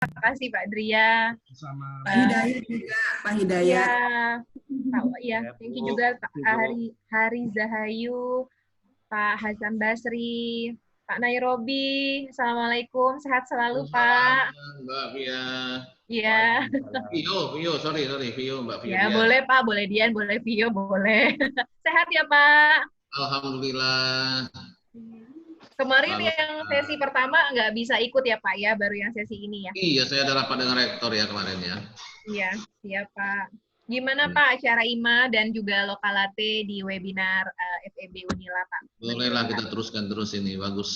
kasih Pak Dria. Sama Pak Hidayat juga, Pak Iya, Hidayat. ya, thank you juga Pak Hari Zahayu, Pak Hasan Basri, Pak Nairobi. Assalamualaikum, sehat selalu Pak. Mbak Via. Iya. Vio, sorry, Vio, Mbak Vio. Ya, boleh Pak, boleh Dian, boleh Vio, boleh. Sehat ya Pak? Alhamdulillah. Kemarin yang sesi pertama nggak bisa ikut ya Pak ya, baru yang sesi ini ya? Iya, saya ada rapat dengan rektor ya kemarin ya. Iya, siap Pak. Gimana Pak acara IMA dan juga Lokalate di webinar FEB Unila Pak? Bolehlah kita teruskan terus ini, bagus.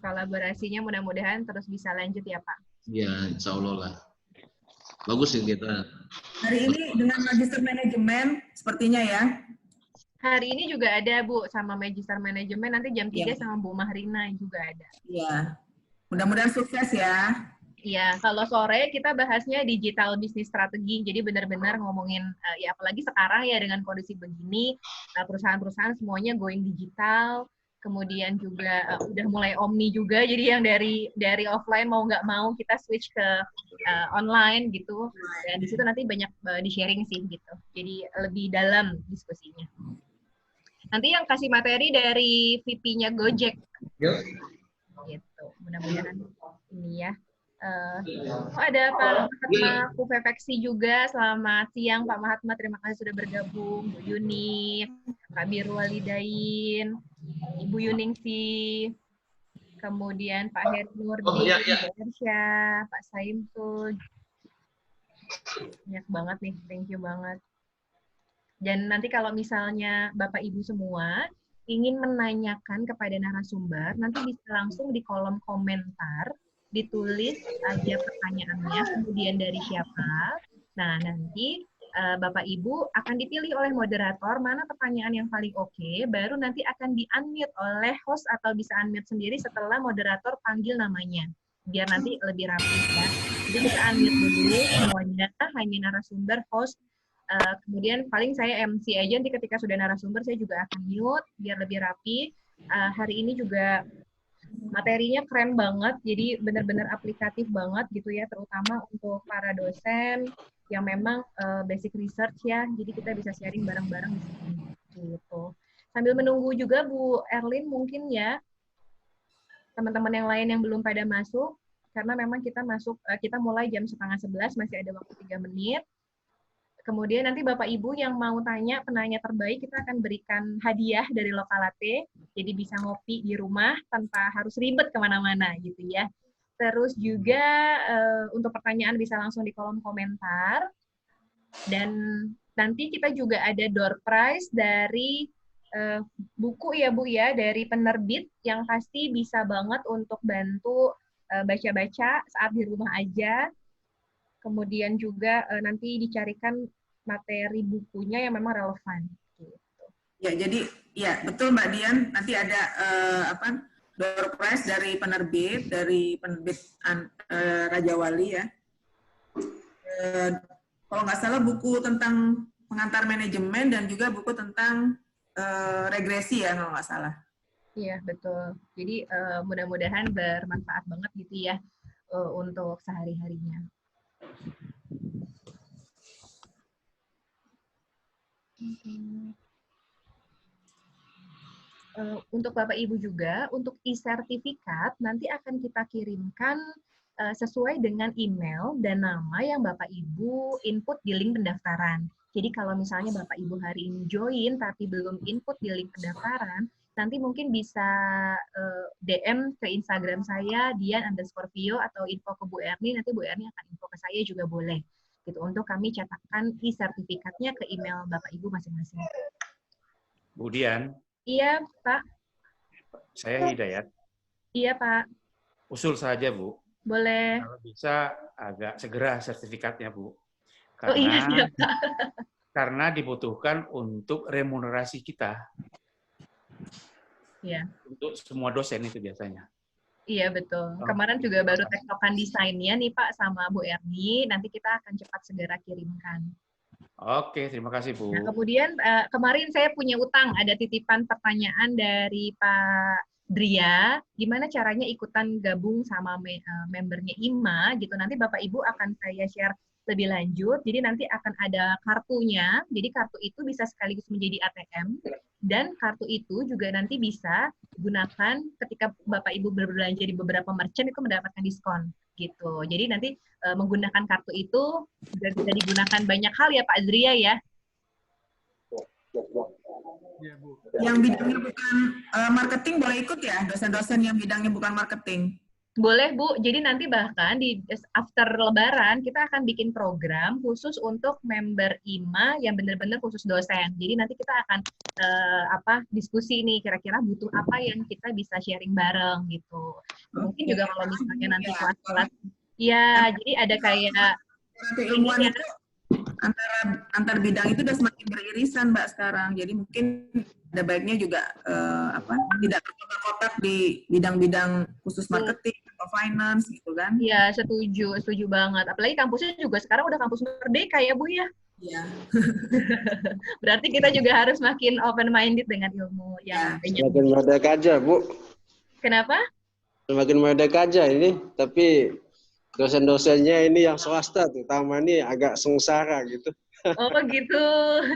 Kolaborasinya mudah-mudahan terus bisa lanjut ya Pak. Iya, insya Allah lah. Bagus sih kita. Hari ini dengan Magister Manajemen sepertinya ya. Hari ini juga ada Bu sama Magister Manajemen, nanti jam 3 sama Bu Mahrina juga ada. Iya. Mudah-mudahan sukses ya. Iya, kalau sore kita bahasnya digital business strategi. Jadi benar-benar ngomongin ya apalagi sekarang ya dengan kondisi begini, perusahaan-perusahaan semuanya going digital. Kemudian juga udah mulai omni juga. Jadi yang dari offline mau nggak mau kita switch ke online gitu. Dan di situ nanti banyak di-sharing sih gitu. Jadi lebih dalam diskusinya. Nanti yang kasih materi dari VP-nya Gojek. Yuk. Gitu. Mudah-mudahan ini ya. Ada Pak Mahatma Kufefeksi juga. Selamat siang Pak Mahatma, terima kasih sudah bergabung. Bu Yuni, Pak Biru Walidain, Ibu Yuningsi, kemudian Pak Heri Nurdin, Pak Ersya, Pak Saimsul. Banyak banget nih, thank you banget. Dan nanti kalau misalnya Bapak Ibu semua ingin menanyakan kepada narasumber, nanti bisa langsung di kolom komentar, ditulis aja pertanyaannya, kemudian dari siapa. Nah, nanti Bapak Ibu akan dipilih oleh moderator mana pertanyaan yang paling oke, baru nanti akan di-unmute oleh host atau bisa unmute sendiri setelah moderator panggil namanya. Biar nanti lebih rapi ya. Jadi bisa unmute dulu semuanya, hanya narasumber, host, kemudian paling saya MC aja, nanti ketika sudah narasumber saya juga akan mute biar lebih rapi. Hari ini juga materinya keren banget, jadi benar-benar aplikatif banget gitu ya, terutama untuk para dosen yang memang basic research ya, jadi kita bisa sharing bareng-bareng di sini gitu. Sambil menunggu juga Bu Erlin mungkin ya, teman-teman yang lain yang belum pada masuk, karena memang kita mulai jam 10:30, masih ada waktu 3 menit. Kemudian nanti Bapak Ibu yang mau tanya, penanya terbaik, kita akan berikan hadiah dari Lokalate, jadi bisa ngopi di rumah tanpa harus ribet kemana-mana gitu ya. Terus juga untuk pertanyaan bisa langsung di kolom komentar. Dan nanti kita juga ada door prize dari buku ya Bu ya, dari penerbit yang pasti bisa banget untuk bantu baca-baca saat di rumah aja. Kemudian juga nanti dicarikan materi bukunya yang memang relevan. Gitu. Ya, jadi ya betul Mbak Dian. Nanti ada door prize dari penerbit Raja Wali ya. Kalau nggak salah buku tentang pengantar manajemen dan juga buku tentang regresi ya kalau nggak salah. Iya betul. Jadi mudah-mudahan bermanfaat banget gitu ya untuk sehari-harinya. Untuk Bapak Ibu juga, untuk e-sertifikat nanti akan kita kirimkan sesuai dengan email dan nama yang Bapak Ibu input di link pendaftaran. Jadi kalau misalnya Bapak Ibu hari ini join tapi belum input di link pendaftaran, nanti mungkin bisa DM ke Instagram saya, Dian_Vio atau info ke Bu Erni, nanti Bu Erni akan info ke saya juga boleh. Gitu, untuk kami catatkan e-sertifikatnya ke email Bapak Ibu masing-masing. Bu Dian. Iya, Pak. Saya Hidayat. Iya, Pak. Usul saja, Bu. Boleh. Kalau bisa agak segera sertifikatnya, Bu. Karena, iya, Pak. Karena dibutuhkan untuk remunerasi kita. Iya. Untuk semua dosen itu biasanya. Iya, betul. Kemarin juga baru tektokan desainnya nih, Pak, sama Bu Erni. Nanti kita akan cepat segera kirimkan. Oke, terima kasih, Bu. Nah, kemudian kemarin saya punya utang, ada titipan pertanyaan dari Pak Dria, gimana caranya ikutan gabung sama membernya IMA gitu. Nanti Bapak Ibu akan saya share lebih lanjut. Jadi nanti akan ada kartunya. Jadi kartu itu bisa sekaligus menjadi ATM dan kartu itu juga nanti bisa digunakan ketika Bapak Ibu berbelanja di beberapa merchant itu mendapatkan diskon gitu. Jadi nanti menggunakan kartu itu juga bisa digunakan banyak hal ya Pak Dria ya. Iya, Bu. Yang bidangnya bukan marketing boleh ikut ya, dosen-dosen yang bidangnya bukan marketing. Boleh, Bu. Jadi nanti bahkan di after Lebaran kita akan bikin program khusus untuk member IMA yang benar-benar khusus dosen. Jadi nanti kita akan diskusi nih kira-kira butuh apa yang kita bisa sharing bareng gitu. Mungkin juga kalau misalnya nanti kelas-kelas, ya jadi ada kayak Keilmuan itu antar bidang itu udah semakin beririsan Mbak sekarang. Jadi mungkin ada baiknya juga tidak terkotak-kotak di bidang-bidang khusus marketing atau finance gitu kan. Iya, setuju banget. Apalagi kampusnya juga sekarang udah kampus merdeka ya Bu ya. Iya. Berarti kita juga harus makin open minded dengan ilmu yang banyak. Semakin merdeka aja, Bu. Kenapa? Semakin merdeka aja ini, tapi dosen-dosennya ini yang swasta, terutama ini agak sengsara gitu. Oh begitu,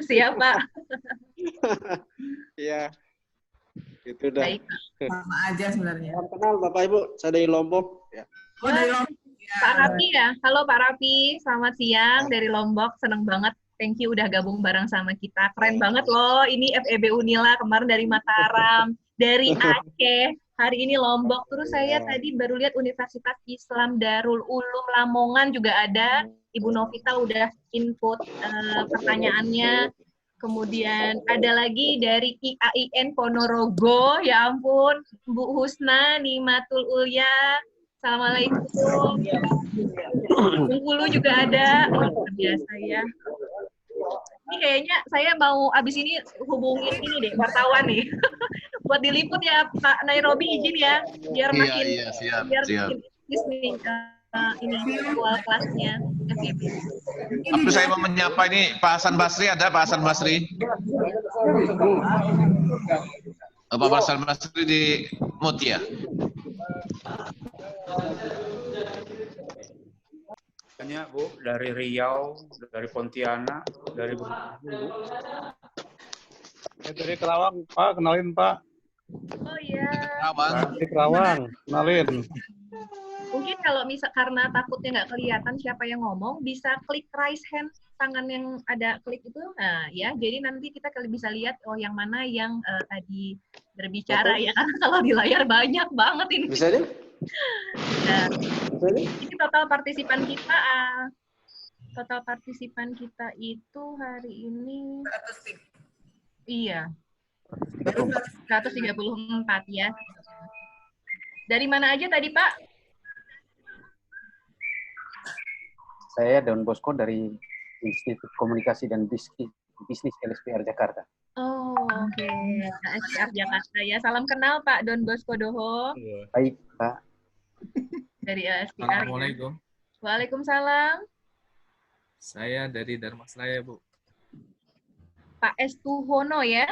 siap Pak. Iya, itu dah. Baik. Sama aja sebenarnya. Salam kenal Bapak Ibu, saya dari Lombok. Ya. Oh, dari Lombok. Ya. Pak Raffi ya, halo Pak Raffi, selamat siang dari Lombok, seneng banget, thank you udah gabung bareng sama kita, keren banget loh, ini FEB Unila kemarin dari Mataram, dari Aceh, hari ini Lombok, terus saya tadi baru lihat Universitas Islam Darul Ulum Lamongan juga ada, Ibu Novita udah input pertanyaannya, kemudian ada lagi dari IAIN Ponorogo, ya ampun, Bu Husna, Nimatul Ulya, Assalamualaikum. Bengkulu juga ada. Oh, luar biasa ya. Ini kayaknya saya mau abis ini hubungin ini deh, wartawan nih. Buat diliput ya Pak Nairobi, izin ya. Biar makin siap. makin nih ini virtual kelasnya FEB. Waktu saya mau menyapa ini Pak Hasan Basri, ada Pak Hasan Basri? Pak Hasan Basri di mute ya? Tanya Bu, dari Riau, dari Pontianak, dari Bu. Dari Kerawang, Pak. Kenalin, Pak. Oh iya. Dari Kerawang. Kenalin. Mungkin kalau karena takutnya nggak kelihatan siapa yang ngomong, bisa klik raise hand tangan yang ada klik itu. Nah, ya, jadi nanti kita bisa lihat yang mana yang tadi berbicara ya. Karena kalau di layar banyak banget ini. Bisa deh? Nah, ini total partisipan kita itu hari ini iya 134 ya. Dari mana aja tadi Pak? Saya Don Bosco dari Institut Komunikasi dan Bisnis LSPR Jakarta. Oh, oke. LSPR Jakarta ya. Salam kenal Pak Don Bosco Doho. Baik, Pak. Dari LSPR. Assalamualaikum. Ya. Waalaikumsalam. Saya dari Dharmasraya, Bu. Pak Estuhono ya?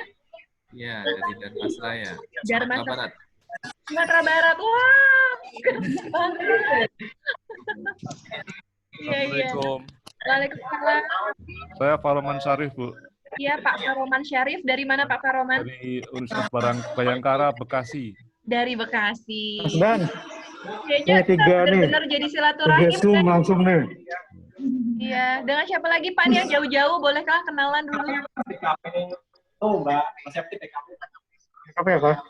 Iya, dari Dharmasraya. Dharmasraya. Sumatera Barat. Sumatera Barat. Wah. Iya. Waalaikumsalam. Saya Faroman Syarif, Bu. Iya, Pak Faroman Syarif. Dari mana Pak Faroman? Dari Universitas Bayangkara, Bekasi. Dari Bekasi. Mas Dan. Kayaknya kita benar-benar jadi silaturahim. Zoom langsung nih. Iya. Dengan siapa lagi Pak nih yang jauh-jauh? Bolehkah kenalan dulu? Oh, Mbak. Mas Septi TKP. TKP apa?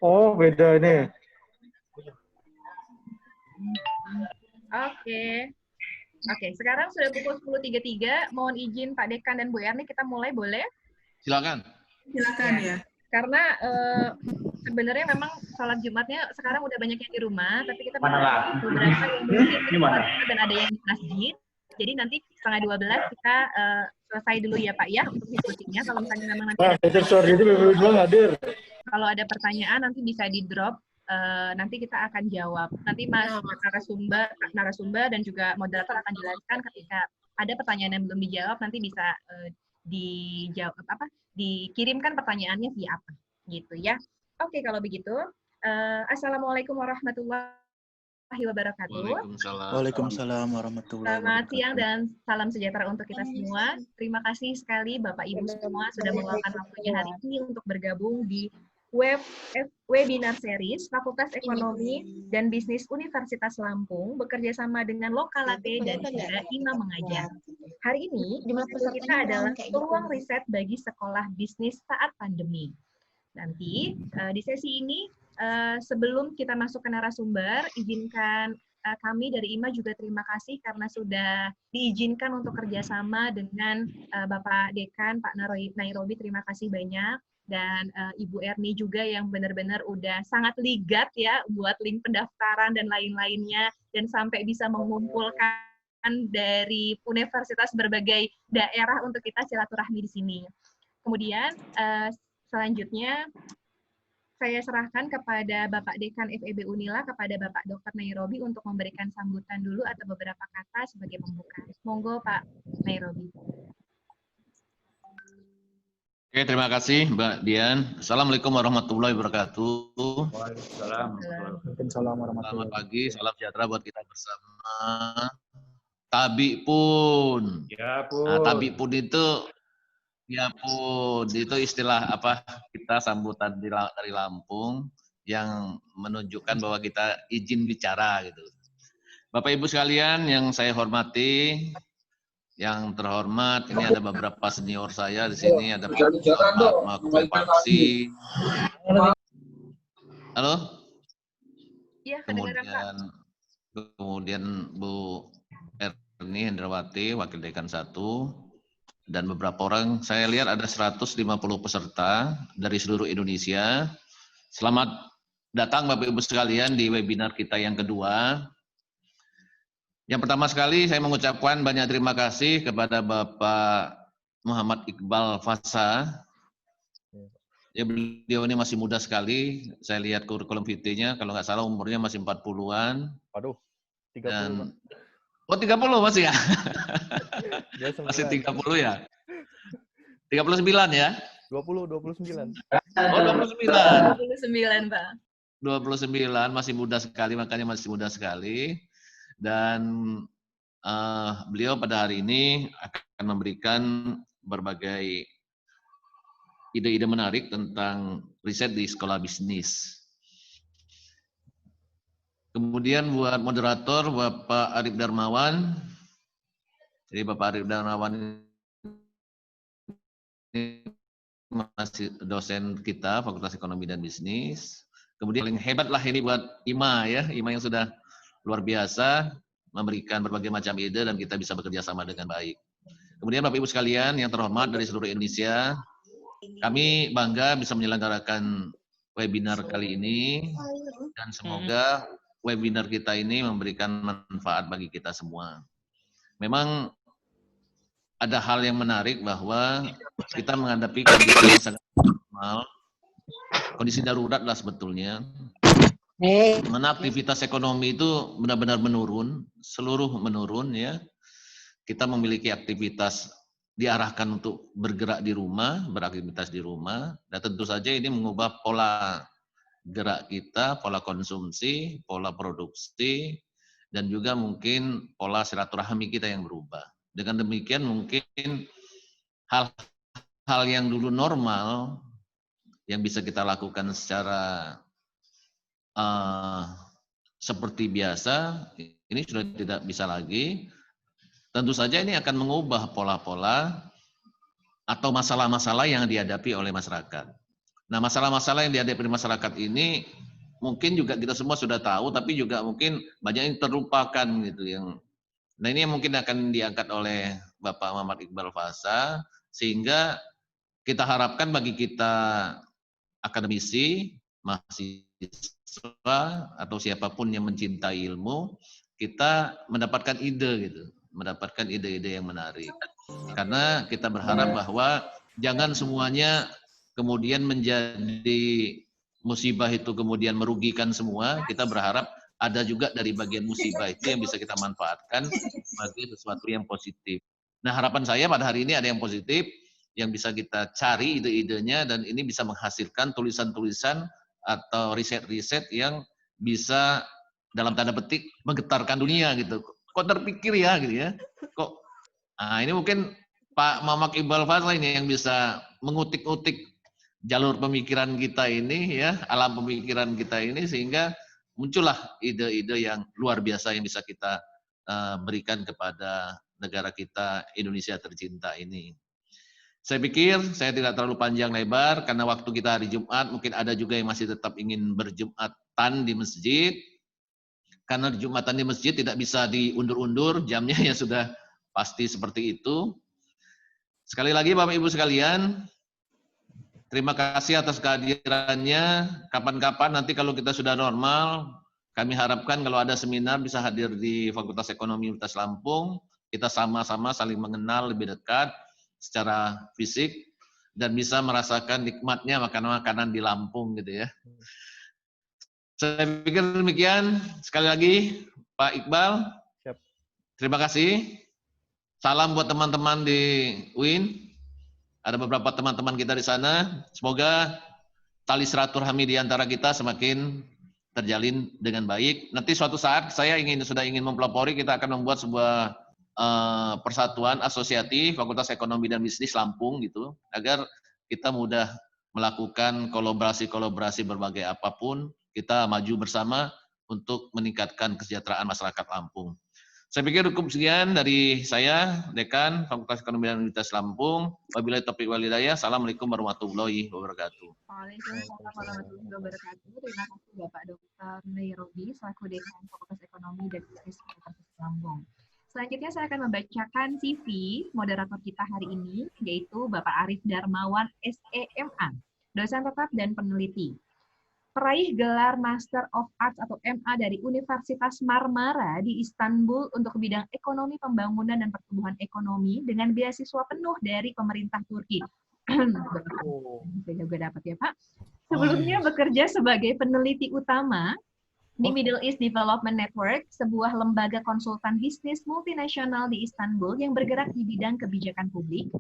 Oh, beda ini. Oke, sekarang sudah pukul 10.33. Mohon izin Pak Dekan dan Bu Erni, kita mulai boleh? Silakan. Silakan ya. Karena sebenarnya memang sholat Jumatnya sekarang udah banyak yang di rumah, tapi kita beberapa yang mungkin di rumah dan ada yang di masjid. Jadi nanti 11:30 kita selesai dulu ya Pak ya untuk diskusinya. Kalau misalnya memang nanti kalau ada pertanyaan nanti bisa di drop. Nanti kita akan jawab. Nanti Mas narasumber dan juga moderator akan jelaskan ketika ada pertanyaan yang belum dijawab nanti bisa dikirimkan pertanyaannya via apa gitu ya. Oke, kalau begitu, Assalamualaikum warahmatullahi wabarakatuh. Waalaikumsalam. Waalaikumsalam warahmatullahi Selamat wabarakatuh. siang dan salam sejahtera untuk kita semua. Terima kasih sekali Bapak Ibu semua sudah meluangkan waktunya hari ini untuk bergabung di webinar series Fakultas Ekonomi dan Bisnis Universitas Lampung bekerja sama dengan Lokalate dan juga IMA Mengajar. Hari ini judul kita adalah peluang riset bagi sekolah bisnis saat pandemi. Nanti di sesi ini sebelum kita masuk ke narasumber, izinkan kami dari IMA juga terima kasih karena sudah diizinkan untuk kerjasama dengan Bapak Dekan, Pak Nairobi, terima kasih banyak. Dan Ibu Erni juga yang benar-benar udah sangat ligat ya buat link pendaftaran dan lain-lainnya, dan sampai bisa mengumpulkan dari universitas berbagai daerah untuk kita silaturahmi di sini. Kemudian selanjutnya saya serahkan kepada Bapak Dekan FEB Unila, kepada Bapak Dr. Nairobi untuk memberikan sambutan dulu atau beberapa kata sebagai pembuka. Monggo Pak Nairobi. Oke, terima kasih Mbak Dian. Assalamualaikum warahmatullahi wabarakatuh. Waalaikumsalam warahmatullahi Selamat pagi, salam sejahtera buat kita bersama. Tabi pun. Ya pun. Nah, tabi pun itu, ya pun, itu istilah apa kita sambutan dari Lampung yang menunjukkan bahwa kita izin bicara gitu. Bapak Ibu sekalian yang saya hormati, yang terhormat, ini ada beberapa senior saya di sini, ada Pak Makupaksi. Halo? Iya, kedengaran Pak. Kemudian Bu Erni Hendrawati, Wakil Dekan 1, dan beberapa orang, saya lihat ada 150 peserta dari seluruh Indonesia. Selamat datang Bapak Ibu sekalian di webinar kita yang kedua. Yang pertama sekali saya mengucapkan banyak terima kasih kepada Bapak Muhammad Iqbal Fasa. Ya, beliau ini masih muda sekali. Saya lihat kurikulum vitae-nya, kalau nggak salah umurnya masih 40-an. Waduh, 30. Dan, oh 30 masih ya? Masih 30 ya? 39 ya? 29. Oh 29. 29 Pak. 29, masih muda sekali, makanya masih muda sekali. Dan beliau pada hari ini akan memberikan berbagai ide-ide menarik tentang riset di sekolah bisnis. Kemudian buat moderator Bapak Arif Darmawan. Jadi Bapak Arif Darmawan ini masih dosen kita Fakultas Ekonomi dan Bisnis. Kemudian paling hebat lah ini buat IMA ya, IMA yang sudah luar biasa memberikan berbagai macam ide dan kita bisa bekerja sama dengan baik. Kemudian Bapak Ibu sekalian yang terhormat dari seluruh Indonesia, kami bangga bisa menyelenggarakan webinar kali ini dan semoga webinar kita ini memberikan manfaat bagi kita semua. Memang ada hal yang menarik bahwa kita menghadapi kondisi yang sangat normal, kondisi darurat lah sebetulnya. Mana aktivitas ekonomi itu benar-benar menurun, seluruh menurun ya. Kita memiliki aktivitas diarahkan untuk bergerak di rumah, beraktivitas di rumah, dan tentu saja ini mengubah pola gerak kita, pola konsumsi, pola produksi, dan juga mungkin pola silaturahmi kita yang berubah. Dengan demikian mungkin hal-hal yang dulu normal yang bisa kita lakukan secara seperti biasa, ini sudah tidak bisa lagi. Tentu saja ini akan mengubah pola-pola atau masalah-masalah yang dihadapi oleh masyarakat. Nah, masalah-masalah yang dihadapi oleh masyarakat ini mungkin juga kita semua sudah tahu, tapi juga mungkin banyak yang terlupakan gitu. Nah, ini yang mungkin akan diangkat oleh Bapak Muhammad Iqbal Fasa, sehingga kita harapkan bagi kita akademisi, mahasiswa, atau siapapun yang mencintai ilmu, kita mendapatkan ide gitu, mendapatkan ide-ide yang menarik. Karena kita berharap bahwa jangan semuanya kemudian menjadi musibah itu kemudian merugikan semua. Kita berharap ada juga dari bagian musibah itu yang bisa kita manfaatkan sebagai sesuatu yang positif. Nah, harapan saya pada hari ini ada yang positif, yang bisa kita cari ide-idenya, dan ini bisa menghasilkan tulisan-tulisan atau riset-riset yang bisa dalam tanda petik menggetarkan dunia gitu. Kok terpikir ya gitu ya? Kok ini mungkin Pak Mamak Iqbal Fazla ini yang bisa mengutik-utik jalur pemikiran kita ini ya, alam pemikiran kita ini sehingga muncullah ide-ide yang luar biasa yang bisa kita berikan kepada negara kita Indonesia tercinta ini. Saya pikir saya tidak terlalu panjang lebar karena waktu kita hari Jumat, mungkin ada juga yang masih tetap ingin berjumatan di masjid. Karena Jumatan di masjid tidak bisa diundur-undur, jamnya ya sudah pasti seperti itu. Sekali lagi Bapak Ibu sekalian, terima kasih atas kehadirannya. Kapan-kapan nanti kalau kita sudah normal, kami harapkan kalau ada seminar bisa hadir di Fakultas Ekonomi Universitas Lampung. Kita sama-sama saling mengenal lebih dekat secara fisik dan bisa merasakan nikmatnya makanan-makanan di Lampung gitu ya. Saya pikir demikian. Sekali lagi Pak Iqbal, terima kasih. Salam buat teman-teman di UIN. Ada beberapa teman-teman kita di sana. Semoga tali silaturahmi di antara kita semakin terjalin dengan baik. Nanti suatu saat saya sudah ingin mempelopori, kita akan membuat sebuah persatuan asosiatif Fakultas Ekonomi dan Bisnis Lampung gitu, agar kita mudah melakukan kolaborasi berbagai apapun, kita maju bersama untuk meningkatkan kesejahteraan masyarakat Lampung. Saya pikir cukup sekian dari saya, Dekan Fakultas Ekonomi dan Universitas Lampung. Wabillahi taufiq wal hidayah. Assalamualaikum warahmatullahi wabarakatuh. Waalaikumsalam warahmatullahi wabarakatuh. Terima kasih Bapak Dr. Nairobi selaku Dekan Fakultas Ekonomi dan Bisnis Universitas Lampung. Selanjutnya saya akan membacakan CV moderator kita hari ini, yaitu Bapak Arif Darmawan, SEMA, dosen tetap dan peneliti. Peraih gelar Master of Arts atau MA dari Universitas Marmara di Istanbul untuk bidang ekonomi pembangunan dan pertumbuhan ekonomi dengan beasiswa penuh dari pemerintah Turki. Saya juga dapat ya Pak. Sebelumnya bekerja sebagai peneliti utama di Middle East Development Network, sebuah lembaga konsultan bisnis multinasional di Istanbul yang bergerak di bidang kebijakan publik,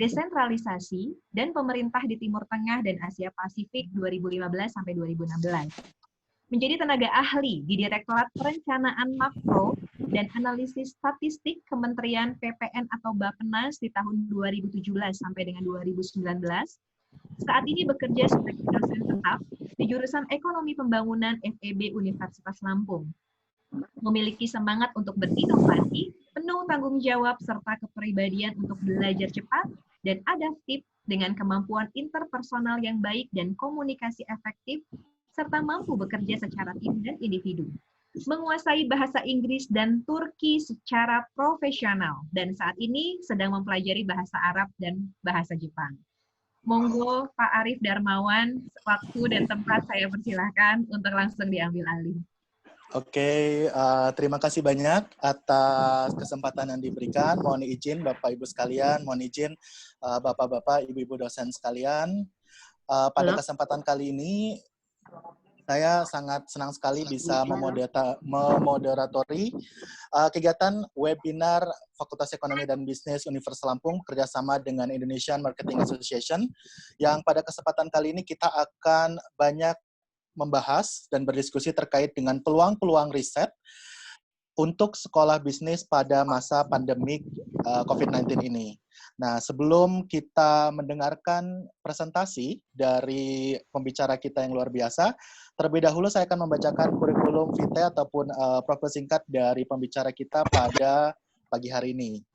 desentralisasi, dan pemerintah di Timur Tengah dan Asia Pasifik 2015 sampai 2016. Menjadi tenaga ahli di Direktorat Perencanaan Makro dan Analisis Statistik Kementerian PPN atau Bappenas di tahun 2017 sampai dengan 2019. Saat ini bekerja sebagai dosen tetap di jurusan Ekonomi Pembangunan FEB Universitas Lampung. Memiliki semangat untuk berinovasi, penuh tanggung jawab, serta kepribadian untuk belajar cepat dan adaptif dengan kemampuan interpersonal yang baik dan komunikasi efektif, serta mampu bekerja secara tim dan individu. Menguasai bahasa Inggris dan Turki secara profesional, dan saat ini sedang mempelajari bahasa Arab dan bahasa Jepang. Monggo Pak Arif Darmawan, waktu dan tempat saya persilahkan untuk langsung diambil alih. Oke, terima kasih banyak atas kesempatan yang diberikan. Mohon izin Bapak Ibu sekalian, mohon izin Bapak-Bapak, Ibu-Ibu dosen sekalian. Pada kesempatan kali ini, saya sangat senang sekali bisa memoderatori kegiatan webinar Fakultas Ekonomi dan Bisnis Universitas Lampung kerjasama dengan Indonesian Marketing Association, yang pada kesempatan kali ini kita akan banyak membahas dan berdiskusi terkait dengan peluang-peluang riset untuk sekolah bisnis pada masa pandemik COVID-19 ini. Nah, sebelum kita mendengarkan presentasi dari pembicara kita yang luar biasa, terlebih dahulu saya akan membacakan kurikulum vitae ataupun profil singkat dari pembicara kita pada pagi hari ini.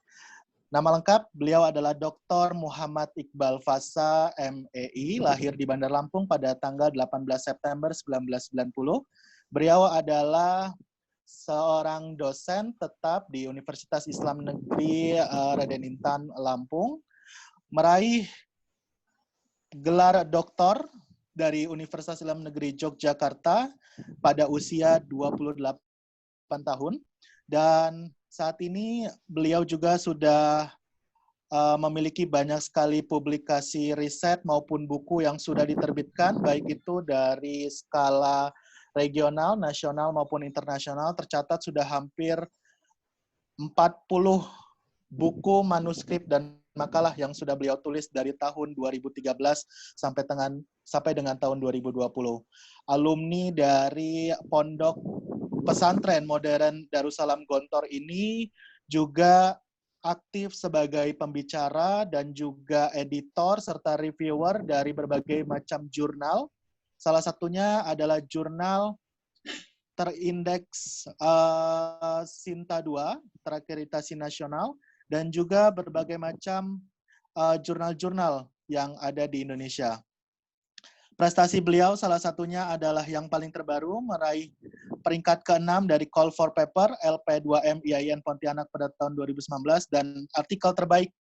Nama lengkap, beliau adalah Dr. Muhammad Iqbal Fazla, MEI, lahir di Bandar Lampung pada tanggal 18 September 1990. Beliau adalah seorang dosen tetap di Universitas Islam Negeri Raden Intan Lampung, meraih gelar doktor dari Universitas Islam Negeri Yogyakarta pada usia 28 tahun, dan saat ini beliau juga sudah memiliki banyak sekali publikasi riset maupun buku yang sudah diterbitkan, baik itu dari skala regional, nasional maupun internasional. Tercatat sudah hampir 40 buku, manuskrip, dan makalah yang sudah beliau tulis dari tahun 2013 sampai dengan tahun 2020. Alumni dari Pondok Pesantren Modern Darussalam Gontor ini juga aktif sebagai pembicara dan juga editor serta reviewer dari berbagai macam jurnal. Salah satunya adalah jurnal terindeks Sinta 2, terakreditasi nasional, dan juga berbagai macam jurnal-jurnal yang ada di Indonesia. Prestasi beliau salah satunya adalah yang paling terbaru, meraih peringkat ke-6 dari Call for Paper LP2M IAIN Pontianak pada tahun 2019 dan artikel terbaik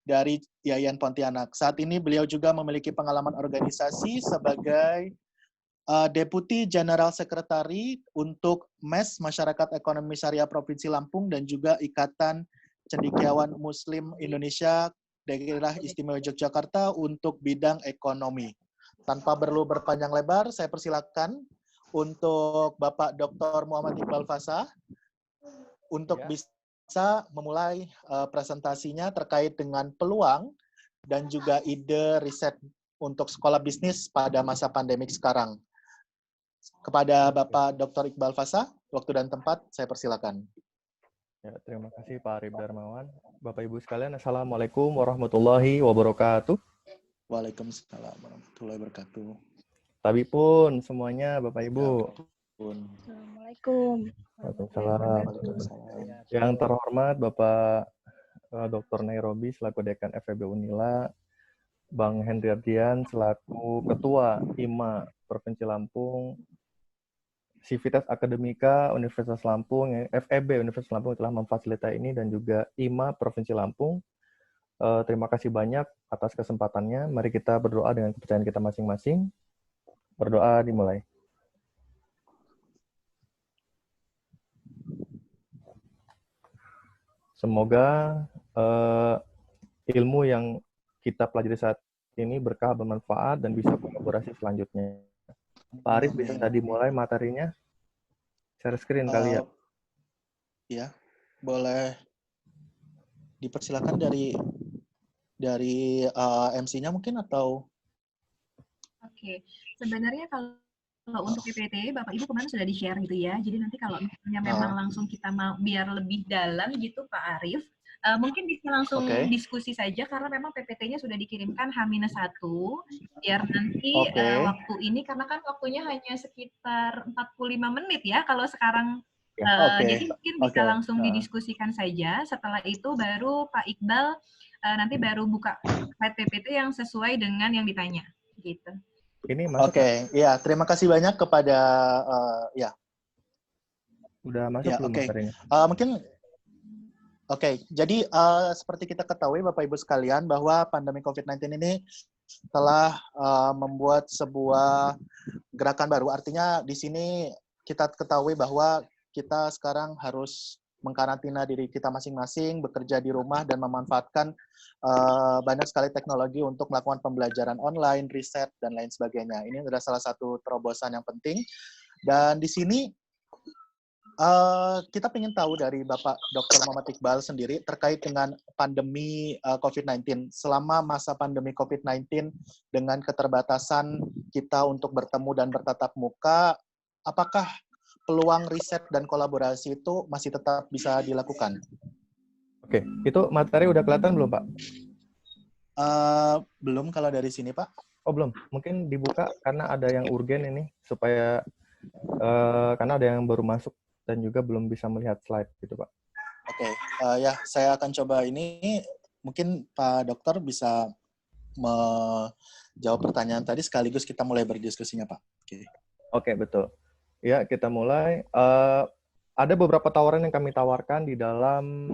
dari IAIN Pontianak. Saat ini beliau juga memiliki pengalaman organisasi sebagai Deputi General Secretary untuk MES Masyarakat Ekonomi Syariah Provinsi Lampung dan juga Ikatan Cendekiawan Muslim Indonesia Daerah Istimewa Yogyakarta untuk bidang ekonomi. Tanpa perlu berpanjang lebar, saya persilakan untuk Bapak Dr. Muhammad Iqbal Fasah untuk bisa memulai presentasinya terkait dengan peluang dan juga ide riset untuk sekolah bisnis pada masa pandemik sekarang. Kepada Bapak Dr. Iqbal Fasah, waktu dan tempat saya persilakan. Ya, terima kasih Pak Arif Darmawan. Bapak Ibu sekalian, Assalamualaikum warahmatullahi wabarakatuh. Waalaikumsalam warahmatullahi wabarakatuh. Tabipun semuanya Bapak Ibu. Assalamualaikum. Waalaikumsalam. Yang terhormat Bapak Dr. Nairobi selaku Dekan FEB Unila, Bang Hendri Ardian selaku Ketua IMA Provinsi Lampung, Civitas Akademika Universitas Lampung, FEB Universitas Lampung telah memfasilitasi ini, dan juga IMA Provinsi Lampung. Terima kasih banyak atas kesempatannya. Mari kita berdoa dengan kepercayaan kita masing-masing. Berdoa dimulai. Semoga ilmu yang kita pelajari saat ini berkah, bermanfaat, dan bisa kolaborasi selanjutnya. Pak Arif bisa tadi mulai materinya? Share screen kali ya? Ya, boleh dipersilakan dari MC-nya mungkin atau? Oke, sebenarnya kalau untuk PPT, Bapak Ibu kemarin sudah di-share gitu ya. Jadi nanti kalau misalnya memang langsung kita mau biar lebih dalam gitu Pak Arif, mungkin bisa langsung diskusi saja karena memang PPT-nya sudah dikirimkan H-1, biar nanti waktu ini, karena kan waktunya hanya sekitar 45 menit ya kalau sekarang. Jadi mungkin bisa langsung didiskusikan saja. Setelah itu baru Pak Iqbal nanti baru buka slide PPT yang sesuai dengan yang ditanya gitu. Ini masuk. Ya, terima kasih banyak kepada ya. Udah masuk belum materinya? Mungkin jadi seperti kita ketahui Bapak Ibu sekalian bahwa pandemi COVID-19 ini telah membuat sebuah gerakan baru. Artinya di sini kita ketahui bahwa kita sekarang harus mengkarantina diri kita masing-masing, bekerja di rumah, dan memanfaatkan banyak sekali teknologi untuk melakukan pembelajaran online, riset, dan lain sebagainya. Ini adalah salah satu terobosan yang penting. Dan di sini kita ingin tahu dari Bapak Dr. Muhammad Iqbal sendiri terkait dengan pandemi COVID-19. Selama masa pandemi COVID-19 dengan keterbatasan kita untuk bertemu dan bertatap muka, apakah peluang riset dan kolaborasi itu masih tetap bisa dilakukan? Oke, itu materi udah kelihatan belum, Pak? Belum kalau dari sini, Pak. Oh, belum. Mungkin dibuka karena ada yang urgen ini, supaya karena ada yang baru masuk dan juga belum bisa melihat slide gitu, Pak. Ya, saya akan coba ini. Mungkin Pak Dokter bisa menjawab pertanyaan tadi sekaligus kita mulai berdiskusinya, Pak. Oke, betul. Ya, kita mulai. Ada beberapa tawaran yang kami tawarkan di dalam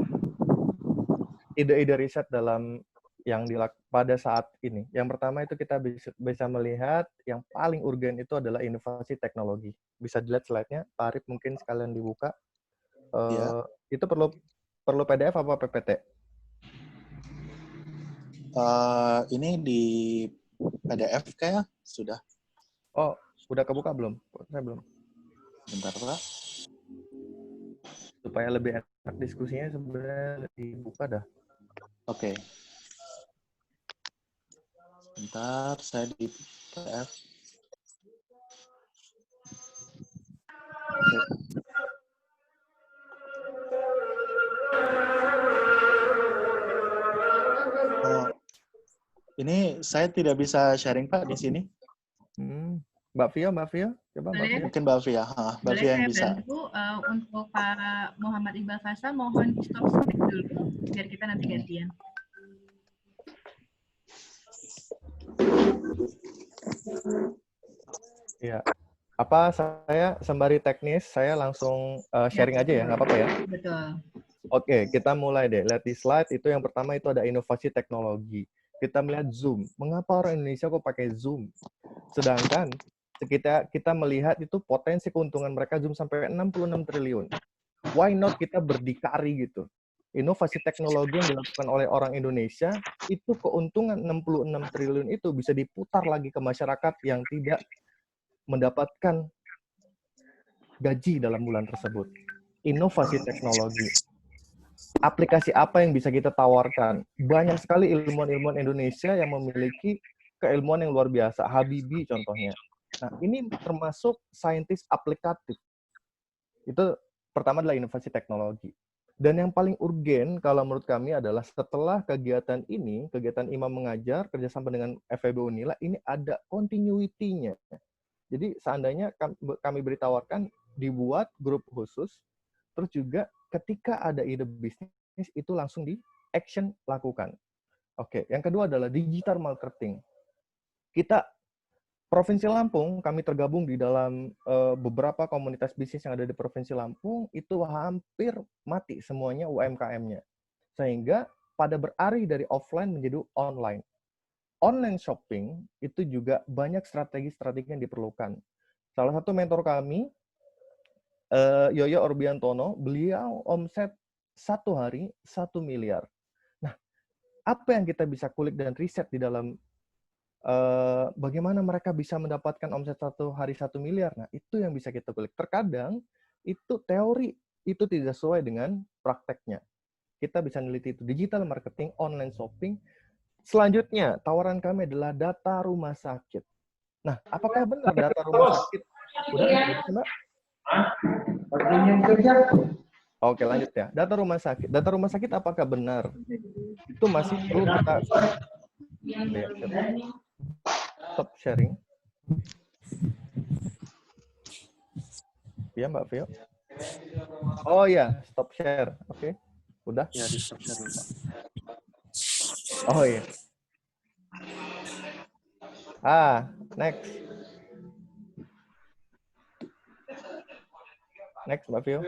ide-ide riset dalam yang pada saat ini. Yang pertama itu kita bisa melihat yang paling urgen itu adalah inovasi teknologi. Bisa dilihat slide-nya, Pak Arif mungkin sekalian dibuka. Itu perlu PDF apa PPT? Ini di PDF kayak sudah. Oh, udah kebuka belum? Saya belum. Bentar, Pak. Supaya lebih enak diskusinya sebenarnya dibuka dah. Bentar, saya di PDF. Oke. Oh, ini saya tidak bisa sharing Pak di sini. Mbak Via, coba Mbak Boleh. Via. Mungkin Mbak Via, Mbak Boleh Via yang saya bisa. bantu untuk Pak Muhammad Iqbal Faisal, mohon di stop slide dulu biar kita nanti gantian. Iya. Apa saya sembari teknis, saya langsung sharing aja ya, nggak apa-apa ya? Betul. Oke, kita mulai deh. Lihat di slide, itu yang pertama itu ada inovasi teknologi. Kita melihat Zoom. Mengapa orang Indonesia kok pakai Zoom? Sedangkan kita melihat itu potensi keuntungan mereka Zoom sampai 66 triliun. Why not kita berdikari gitu? Inovasi teknologi yang dilakukan oleh orang Indonesia, itu keuntungan 66 triliun itu bisa diputar lagi ke masyarakat yang tidak mendapatkan gaji dalam bulan tersebut. Inovasi teknologi. Aplikasi apa yang bisa kita tawarkan? Banyak sekali ilmuwan-ilmuwan Indonesia yang memiliki keilmuan yang luar biasa. Habibie contohnya. Nah, ini termasuk saintis aplikatif. Itu pertama adalah inovasi teknologi. Dan yang paling urgen kalau menurut kami adalah setelah kegiatan ini, kegiatan Imam mengajar kerjasama dengan FEB Unila, ini ada continuity-nya. Jadi seandainya kami beritawarkan dibuat grup khusus, terus juga ketika ada ide bisnis itu langsung di action lakukan. Oke, yang kedua adalah digital marketing. Kita Provinsi Lampung, kami tergabung di dalam beberapa komunitas bisnis yang ada di Provinsi Lampung, itu hampir mati semuanya UMKM-nya. Sehingga pada beralih dari offline menjadi online. Online shopping itu juga banyak strategi-strategi yang diperlukan. Salah satu mentor kami, Yoyo Orbiantono, beliau omset satu hari 1 miliar. Nah, apa yang kita bisa kulik dan riset di dalam bagaimana mereka bisa mendapatkan omset satu hari 1 miliar? Nah, itu yang bisa kita kulik. Terkadang itu teori itu tidak sesuai dengan prakteknya. Kita bisa meneliti itu. Digital marketing, online shopping. Selanjutnya, tawaran kami adalah data rumah sakit. Nah, apakah benar data rumah sakit? Udah, Mbak? Oke, lanjut ya. Data rumah sakit. Data rumah sakit apakah benar? Itu masih perlu kita stop sharing. Iya, Mbak Vio. Oh iya, stop share. Oke. Udah? Ya, di stop share dulu, Pak. Oh iya. Next. Next, Mbak Vio.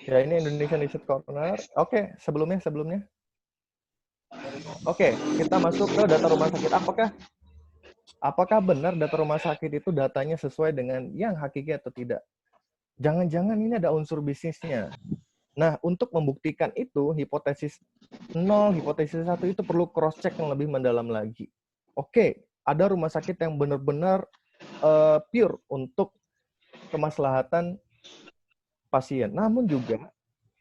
Ya, ini Indonesian Research Corner. Oke, sebelumnya. Oke, kita masuk ke data rumah sakit. Apakah benar data rumah sakit itu datanya sesuai dengan yang hakiki atau tidak? Jangan-jangan ini ada unsur bisnisnya. Nah, untuk membuktikan itu, hipotesis 0, hipotesis 1 itu perlu cross-check yang lebih mendalam lagi. Oke, ada rumah sakit yang benar-benar pure untuk kemaslahatan pasien. Namun juga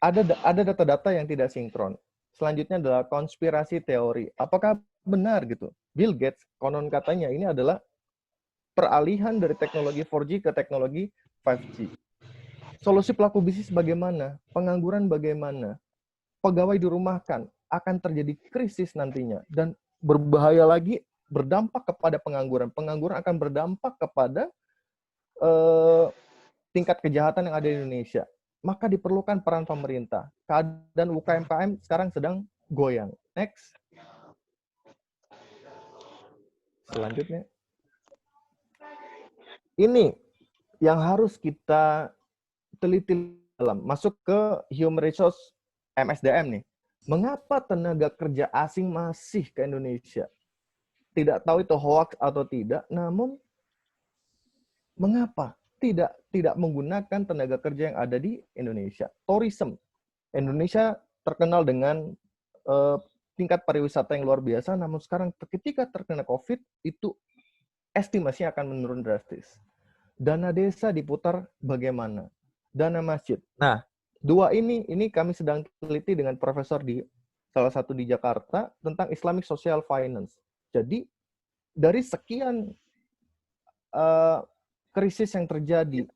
ada data-data yang tidak sinkron. Selanjutnya adalah konspirasi teori. Apakah benar gitu? Bill Gates, konon katanya ini adalah peralihan dari teknologi 4G ke teknologi 5G. Solusi pelaku bisnis bagaimana? Pengangguran bagaimana? Pegawai dirumahkan, akan terjadi krisis nantinya. Dan berbahaya lagi, berdampak kepada pengangguran. Pengangguran akan berdampak kepada tingkat kejahatan yang ada di Indonesia. Maka diperlukan peran pemerintah. Keadaan UKM sekarang sedang goyang. Next. Selanjutnya. Ini yang harus kita teliti dalam. Masuk ke Human Resource MSDM nih. Mengapa tenaga kerja asing masih ke Indonesia? Tidak tahu itu hoax atau tidak, namun mengapa tidak menggunakan tenaga kerja yang ada di Indonesia? Tourism. Indonesia terkenal dengan tingkat pariwisata yang luar biasa, namun sekarang ketika terkena COVID, itu estimasinya akan menurun drastis. Dana desa diputar bagaimana? Dana masjid. Nah, dua ini kami sedang teliti dengan profesor di salah satu di Jakarta, tentang Islamic Social Finance. Jadi, dari sekian krisis yang terjadi,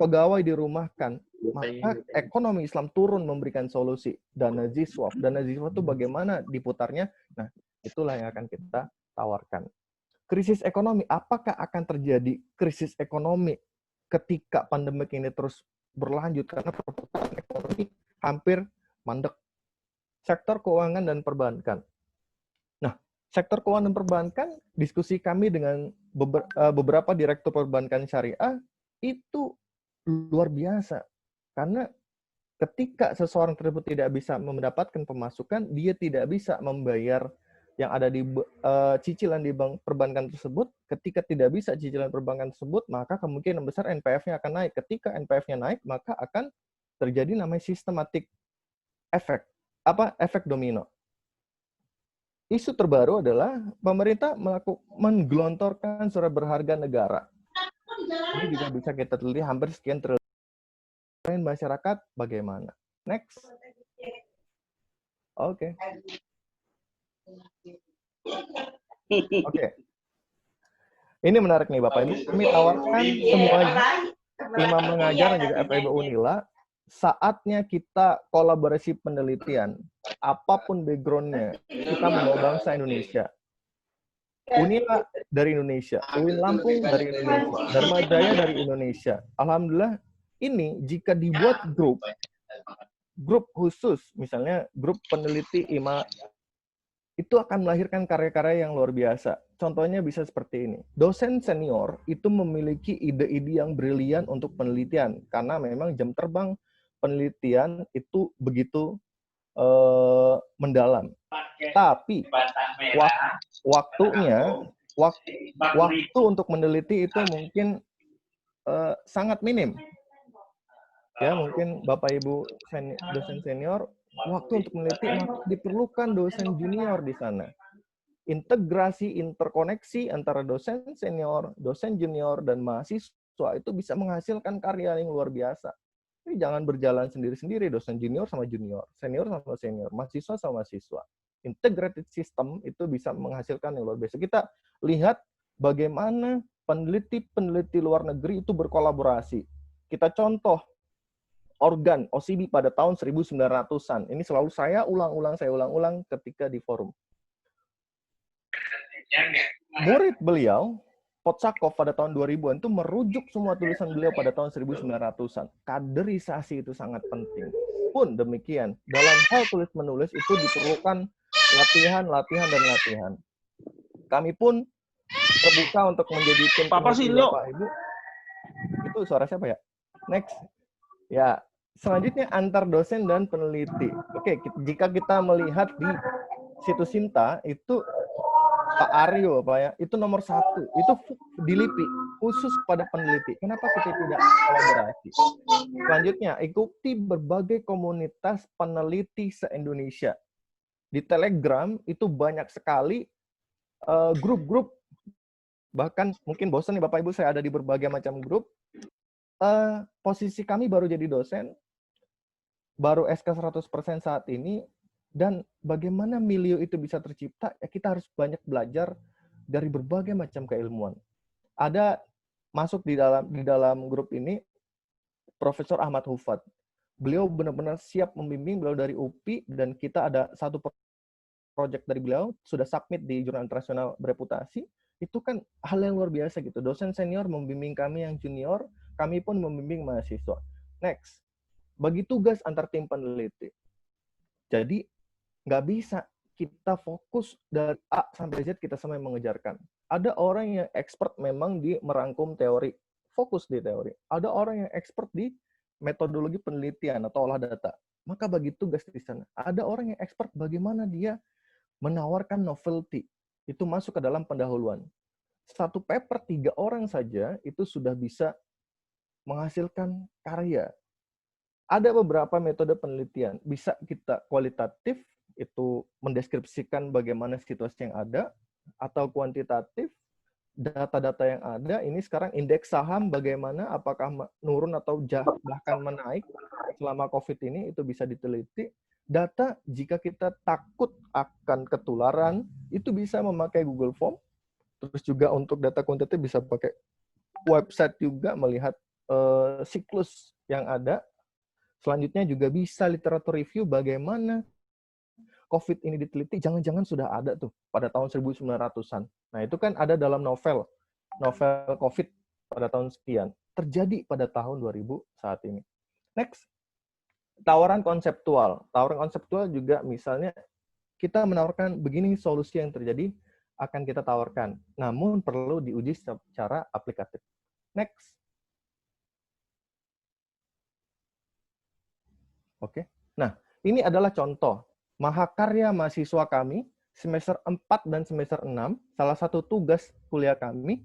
pegawai dirumahkan, maka ekonomi Islam turun memberikan solusi. Dana Ziswaf. Dana Ziswaf itu bagaimana diputarnya? Nah, itulah yang akan kita tawarkan. Krisis ekonomi, apakah akan terjadi krisis ekonomi ketika pandemik ini terus berlanjut? Karena perputaran ekonomi hampir mandek. Sektor keuangan dan perbankan. Nah, sektor keuangan dan perbankan, diskusi kami dengan beberapa direktur perbankan syariah itu luar biasa. Karena ketika seseorang tersebut tidak bisa mendapatkan pemasukan, dia tidak bisa membayar yang ada di cicilan di bank perbankan tersebut. Ketika tidak bisa cicilan perbankan tersebut, maka kemungkinan besar NPF-nya akan naik. Ketika NPF-nya naik, maka akan terjadi namanya systematic effect. Efek domino. Isu terbaru adalah pemerintah menggelontorkan surat berharga negara. Ini juga bisa kita teliti hampir sekian triliun. Masyarakat bagaimana? Next. Oke. Oke. Ini menarik nih Bapak Ibu. Kami tawarkan semuanya, Imam Mengajar dan juga FEB Unila, saatnya kita kolaborasi penelitian. Apapun background-nya, kita membawa bangsa Indonesia. Unila dari Indonesia, UIN Lampung dari Indonesia, Dharma Jaya dari Indonesia. Alhamdulillah, ini jika dibuat grup khusus, misalnya grup peneliti IMA, itu akan melahirkan karya-karya yang luar biasa. Contohnya bisa seperti ini. Dosen senior itu memiliki ide-ide yang brilian untuk penelitian, karena memang jam terbang penelitian itu begitu mendalam. Tapi waktu untuk meneliti itu mungkin sangat minim. Ya, mungkin Bapak Ibu dosen senior, waktu untuk meneliti maka diperlukan dosen junior di sana. Integrasi, interkoneksi antara dosen senior, dosen junior, dan mahasiswa itu bisa menghasilkan karya yang luar biasa. Jadi jangan berjalan sendiri-sendiri, dosen junior sama junior, senior sama senior, mahasiswa sama mahasiswa. Integrated system itu bisa menghasilkan yang luar biasa. Kita lihat bagaimana peneliti-peneliti luar negeri itu berkolaborasi. Kita contoh organ OCB pada tahun 1900-an. Ini selalu saya ulang-ulang ketika di forum. Murid beliau, Potsakov pada tahun 2000-an itu merujuk semua tulisan beliau pada tahun 1900-an. Kaderisasi itu sangat penting. Pun demikian, dalam hal tulis-menulis itu diperlukan latihan. Kami pun terbuka untuk menjadi tim Bapak Ibu. Itu suara siapa ya? Next. Ya, selanjutnya antar dosen dan peneliti. Oke, jika kita melihat di situs Sinta itu Pak Aryo, Pak ya, itu nomor 1. Itu dilipi khusus pada peneliti. Kenapa kita tidak kolaborasi? Selanjutnya, ikuti berbagai komunitas peneliti se-Indonesia. Di Telegram itu banyak sekali grup-grup. Bahkan mungkin bosan nih Bapak Ibu, saya ada di berbagai macam grup. Posisi kami baru jadi dosen, baru SK 100% saat ini, dan bagaimana milieu itu bisa tercipta, ya kita harus banyak belajar dari berbagai macam keilmuan. Ada masuk di dalam grup ini Profesor Ahmad Hufat. Beliau benar-benar siap membimbing, beliau dari UPI, dan kita ada satu proyek dari beliau, sudah submit di jurnal internasional bereputasi. Itu kan hal yang luar biasa gitu. Dosen senior membimbing kami yang junior, kami pun membimbing mahasiswa. Next, bagi tugas antar tim peneliti. Jadi, nggak bisa kita fokus dari A sampai Z kita sampai mengejarkan. Ada orang yang expert memang di merangkum teori, fokus di teori. Ada orang yang expert di metodologi penelitian atau olah data. Maka bagi tugas di sana. Ada orang yang expert bagaimana dia menawarkan novelty. Itu masuk ke dalam pendahuluan. Satu paper 3 orang saja itu sudah bisa menghasilkan karya. Ada beberapa metode penelitian. Bisa kita kualitatif, itu mendeskripsikan bagaimana situasi yang ada, atau kuantitatif, data-data yang ada, ini sekarang indeks saham bagaimana, apakah menurun atau bahkan menaik selama COVID ini, itu bisa diteliti. Data jika kita takut akan ketularan, itu bisa memakai Google Form. Terus juga untuk data kuantitatif bisa pakai website juga, melihat siklus yang ada. Selanjutnya juga bisa literatur review bagaimana COVID ini diteliti, jangan-jangan sudah ada tuh pada tahun 1900-an. Nah, itu kan ada dalam novel COVID pada tahun sekian. Terjadi pada tahun 2000 saat ini. Next, tawaran konseptual. Tawaran konseptual juga misalnya kita menawarkan begini solusi yang terjadi, akan kita tawarkan. Namun perlu diuji secara aplikatif. Next. Oke. Nah, ini adalah contoh. Mahakarya mahasiswa kami, semester 4 dan semester 6, salah satu tugas kuliah kami,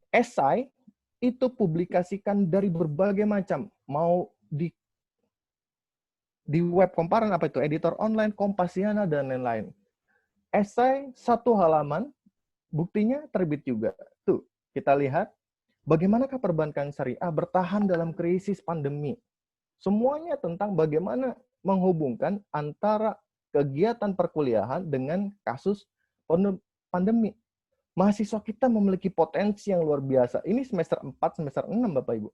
esai itu publikasikan dari berbagai macam, mau di web komparan, apa itu, editor online, Kompasiana, dan lain-lain. Esai 1 halaman, buktinya terbit juga. Tuh, kita lihat, bagaimanakah perbankan syariah bertahan dalam krisis pandemi. Semuanya tentang bagaimana menghubungkan antara kegiatan perkuliahan dengan kasus pandemi. Mahasiswa kita memiliki potensi yang luar biasa. Ini semester 4, semester 6, Bapak Ibu.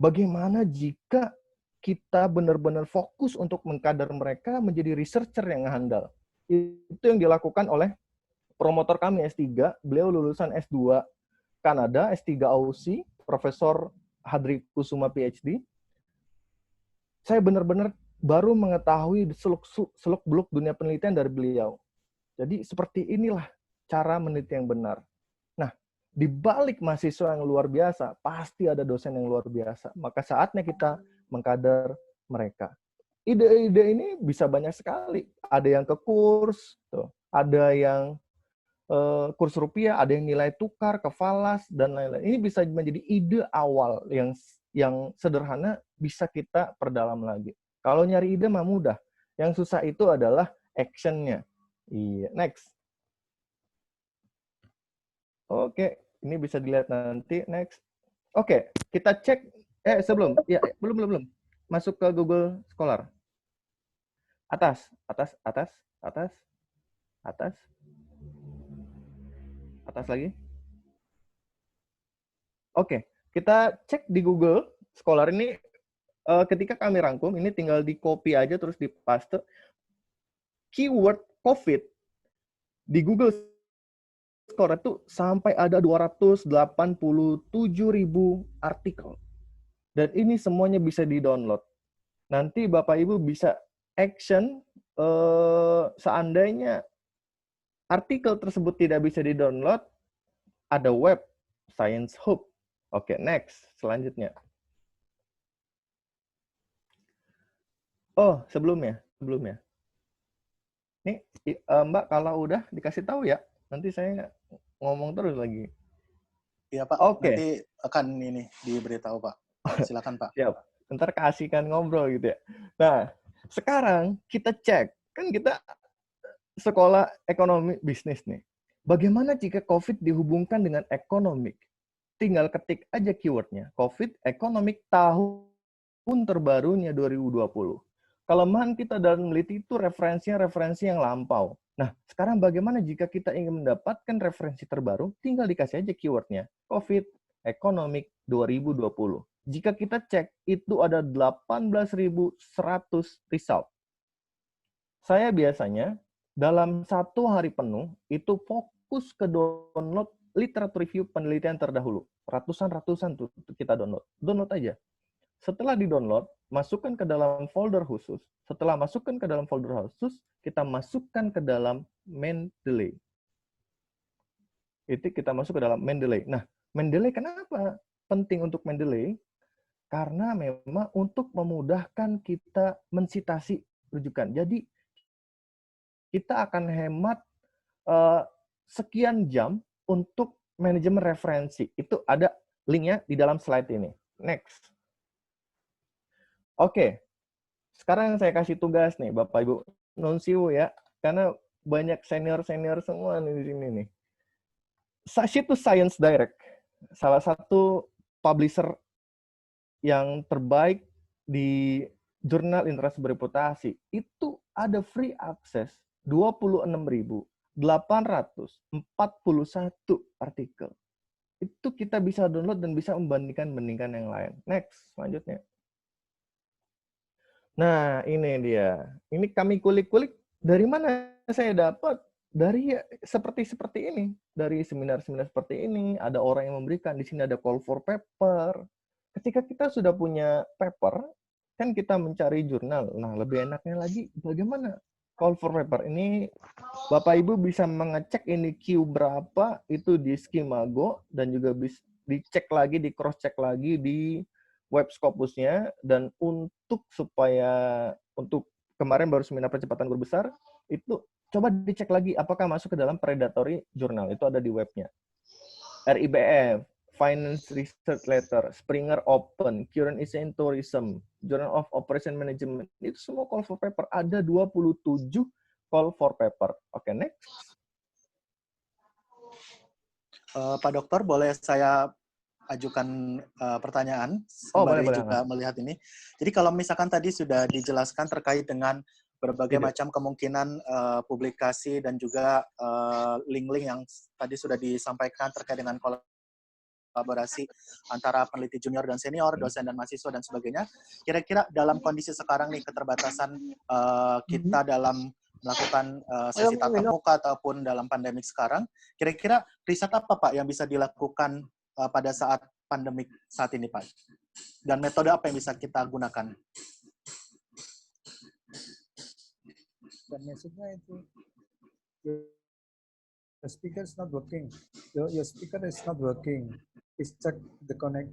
Bagaimana jika kita benar-benar fokus untuk mengkader mereka menjadi researcher yang handal. Itu yang dilakukan oleh promotor kami S3, beliau lulusan S2 Kanada, S3 Aussie, Profesor Hadri Kusuma PhD. Saya benar-benar baru mengetahui seluk-beluk dunia penelitian dari beliau. Jadi seperti inilah cara meneliti yang benar. Nah, di balik mahasiswa yang luar biasa, pasti ada dosen yang luar biasa. Maka saatnya kita mengkader mereka. Ide-ide ini bisa banyak sekali. Ada yang ke kurs, tuh. Ada yang kurs rupiah, ada yang nilai tukar, ke falas, dan lain-lain. Ini bisa menjadi ide awal yang sederhana, bisa kita perdalam lagi. Kalau nyari ide mah mudah. Yang susah itu adalah action-nya. Iya, next. Oke, ini bisa dilihat nanti. Next. Oke, kita cek. Sebelum. Ya, belum. Masuk ke Google Scholar. Atas. Atas lagi. Oke, kita cek di Google Scholar ini. Ketika kami rangkum, ini tinggal di copy aja terus di paste. Keyword COVID di Google Scholar itu sampai ada 287.000 artikel. Dan ini semuanya bisa di-download. Nanti Bapak Ibu bisa action seandainya artikel tersebut tidak bisa di-download, ada web Science Hub. Oke, next. Selanjutnya. Oh, sebelumnya. Nih, Mbak, kalau udah dikasih tahu ya, nanti saya ngomong terus lagi. Iya, Pak. Oke. Nanti akan ini diberitahu, Pak. Silakan, Pak. Siap. Ntar kasihkan ngobrol gitu ya. Nah, sekarang kita cek. Kan kita sekolah ekonomi bisnis nih. Bagaimana jika COVID dihubungkan dengan ekonomik? Tinggal ketik aja keywordnya. COVID, ekonomik, tahun terbarunya 2020. Kelemahan kita dalam meneliti itu referensi yang lampau. Nah, sekarang bagaimana jika kita ingin mendapatkan referensi terbaru? Tinggal dikasih aja keywordnya. COVID, ekonomik 2020. Jika kita cek, itu ada 18.100 result. Saya biasanya dalam 1 hari penuh itu fokus ke download literatur review penelitian terdahulu. Ratusan tuh kita download. Download aja. Setelah di-download, masukkan ke dalam folder khusus. Setelah masukkan ke dalam folder khusus, kita masukkan ke dalam Mendeley. Itu kita masuk ke dalam Mendeley. Nah, Mendeley kenapa penting untuk Mendeley? Karena memang untuk memudahkan kita mensitasi rujukan. Jadi, kita akan hemat sekian jam untuk manajemen referensi. Itu ada linknya di dalam slide ini. Next. Oke, sekarang saya kasih tugas nih, Bapak Ibu. Nunsiu ya, karena banyak senior-senior semua nih di sini nih. situs Science Direct, salah satu publisher yang terbaik di jurnal internasional bereputasi, itu ada free access 26.841 artikel. Itu kita bisa download dan bisa membandingkan yang lain. Next, selanjutnya. Nah, ini dia. Ini kami kulik-kulik dari mana saya dapat? Dari seperti ini. Dari seminar-seminar seperti ini, ada orang yang memberikan. Di sini ada call for paper. Ketika kita sudah punya paper, kan kita mencari jurnal. Nah, lebih enaknya lagi, bagaimana call for paper? Ini Bapak Ibu bisa mengecek ini Q berapa, itu di Skimago, dan juga bisa dicek lagi, di cross-check lagi di web Scopusnya, dan untuk kemarin baru seminar percepatan guru besar, itu coba dicek lagi apakah masuk ke dalam predatory journal, itu ada di webnya. RIBF, Finance Research Letter, Springer Open, Current Essay in Tourism, Journal of Operation Management, itu semua call for paper. Ada 27 call for paper. Oke, next. Pak Dokter, boleh saya ajukan pertanyaan sembari juga melihat ini. Jadi kalau misalkan tadi sudah dijelaskan terkait dengan berbagai macam kemungkinan publikasi dan juga link-link yang tadi sudah disampaikan terkait dengan kolaborasi antara peneliti junior dan senior, dosen dan mahasiswa dan sebagainya. Kira-kira dalam kondisi sekarang nih, keterbatasan kita dalam melakukan sesi tatap muka ataupun dalam pandemik sekarang, kira-kira riset apa Pak yang bisa dilakukan pada saat pandemik saat ini Pak? Dan metode apa yang bisa kita gunakan? Dan maksudnya itu, the speaker is not working. Your speaker is not working. Please check the connect.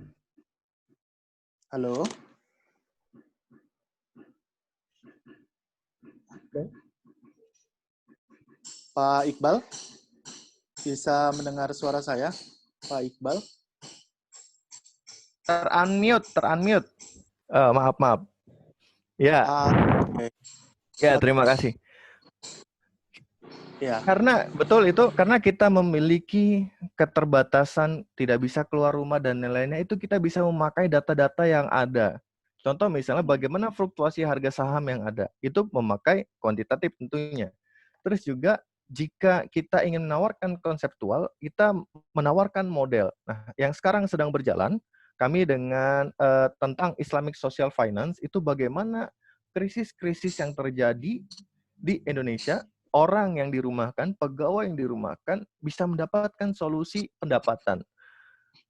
Halo. Okay. Pak Iqbal, bisa mendengar suara saya? Pak Iqbal? Terunmute. Maaf. Ya. Okay. Ya, terima kasih. Ya. Karena betul itu, karena kita memiliki keterbatasan, tidak bisa keluar rumah dan lain-lainnya, itu kita bisa memakai data-data yang ada. Contoh misalnya bagaimana fluktuasi harga saham yang ada, itu memakai kuantitatif tentunya. Terus juga jika kita ingin menawarkan konseptual, kita menawarkan model. Nah, yang sekarang sedang berjalan, kami dengan tentang Islamic Social Finance, itu bagaimana krisis-krisis yang terjadi di Indonesia, orang yang dirumahkan, pegawai yang dirumahkan, bisa mendapatkan solusi pendapatan.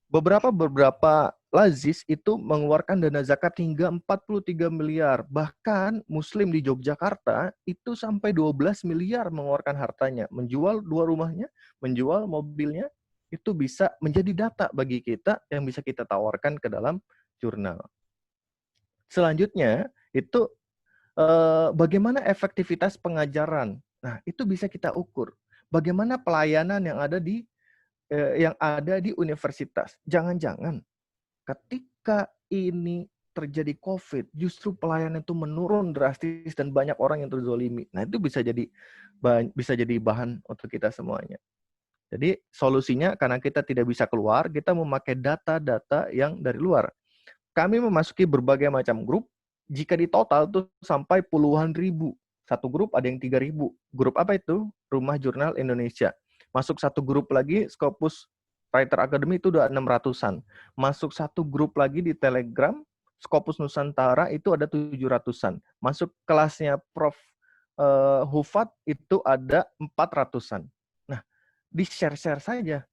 Beberapa lazis itu mengeluarkan dana zakat hingga 43 miliar. Bahkan Muslim di Yogyakarta itu sampai 12 miliar mengeluarkan hartanya. Menjual 2 rumahnya, menjual mobilnya, itu bisa menjadi data bagi kita yang bisa kita tawarkan ke dalam jurnal. Selanjutnya, itu bagaimana efektivitas pengajaran. Nah, itu bisa kita ukur. Bagaimana pelayanan yang ada di universitas. Jangan-jangan ketika ini terjadi COVID, justru pelayanan itu menurun drastis dan banyak orang yang terzolimi. Nah, itu bisa jadi bahan untuk kita semuanya. Jadi solusinya karena kita tidak bisa keluar, kita memakai data-data yang dari luar. Kami memasuki berbagai macam grup. Jika di total tuh sampai puluhan ribu. Satu grup ada yang 3.000. Grup apa itu? Rumah Jurnal Indonesia. Masuk satu grup lagi, Scopus Writer Academy itu udah 600-an. Masuk satu grup lagi di Telegram, Scopus Nusantara itu ada 700-an. Masuk kelasnya Prof. Hufat itu ada 400-an. Nah, di-share-share saja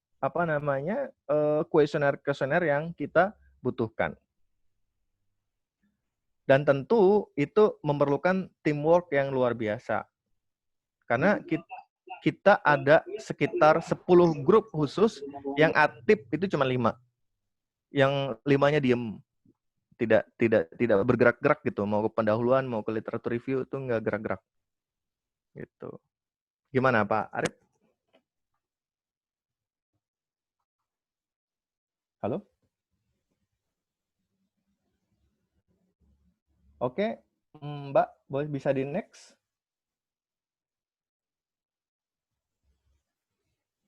kuesioner-kuesioner yang kita butuhkan. Dan tentu itu memerlukan teamwork yang luar biasa. Karena kita ada sekitar 10 grup khusus yang aktif itu cuma 5. Yang 5-nya diem. Tidak bergerak-gerak gitu. Mau ke pendahuluan, mau ke literatur review itu nggak gerak-gerak. Gitu. Gimana Pak Arif? Halo? Oke, Mbak, boleh bisa di next?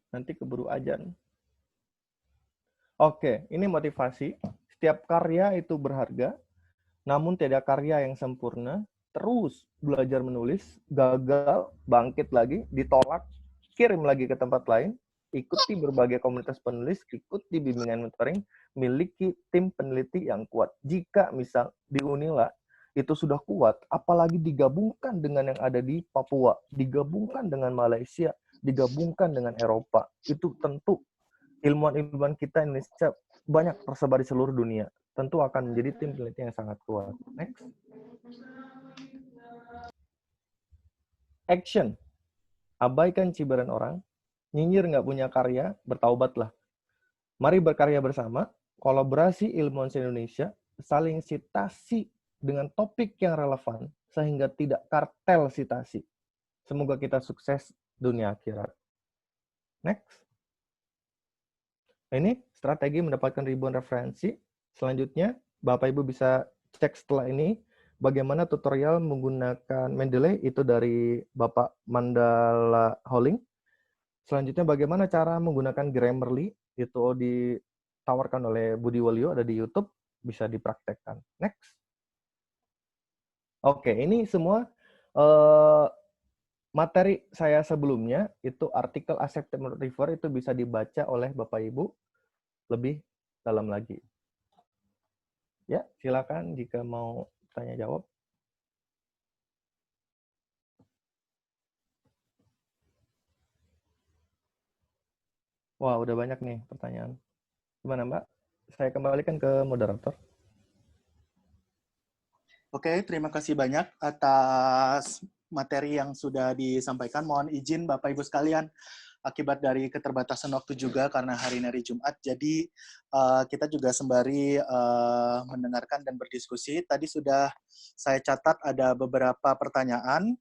Nanti keburu ajan. Oke, ini motivasi. Setiap karya itu berharga, namun tidak karya yang sempurna. Terus belajar menulis, gagal, bangkit lagi, ditolak, kirim lagi ke tempat lain, ikuti berbagai komunitas penulis, ikuti bimbingan mentoring, miliki tim peneliti yang kuat. Jika misal di Unila itu sudah kuat, apalagi digabungkan dengan yang ada di Papua, digabungkan dengan Malaysia, digabungkan dengan Eropa, itu tentu ilmuwan-ilmuwan kita Indonesia banyak tersebar di seluruh dunia. Tentu akan menjadi tim peneliti yang sangat kuat. Next. Action. Abaikan cibiran orang. Nyinyir nggak punya karya, bertaubatlah. Mari berkarya bersama, kolaborasi ilmuwan Indonesia, saling citasi dengan topik yang relevan, sehingga tidak kartel citasi. Semoga kita sukses dunia akhirat. Next. Ini strategi mendapatkan ribuan referensi. Selanjutnya, Bapak Ibu bisa cek setelah ini bagaimana tutorial menggunakan Mendeley, itu dari Bapak Mandala Holing. Selanjutnya, bagaimana cara menggunakan Grammarly, itu ditawarkan oleh Budi Waluyo, ada di YouTube, bisa dipraktekkan. Next. Oke, ini semua materi saya sebelumnya, itu artikel Accepted Reviewer, itu bisa dibaca oleh Bapak Ibu lebih dalam lagi. Ya, silakan jika mau tanya jawab. Wah, udah banyak nih pertanyaan. Gimana, Mbak? Saya kembalikan ke moderator. Oke, terima kasih banyak atas materi yang sudah disampaikan. Mohon izin Bapak Ibu sekalian, akibat dari keterbatasan waktu juga karena hari ini hari Jumat, jadi kita juga sembari mendengarkan dan berdiskusi. Tadi sudah saya catat ada beberapa pertanyaan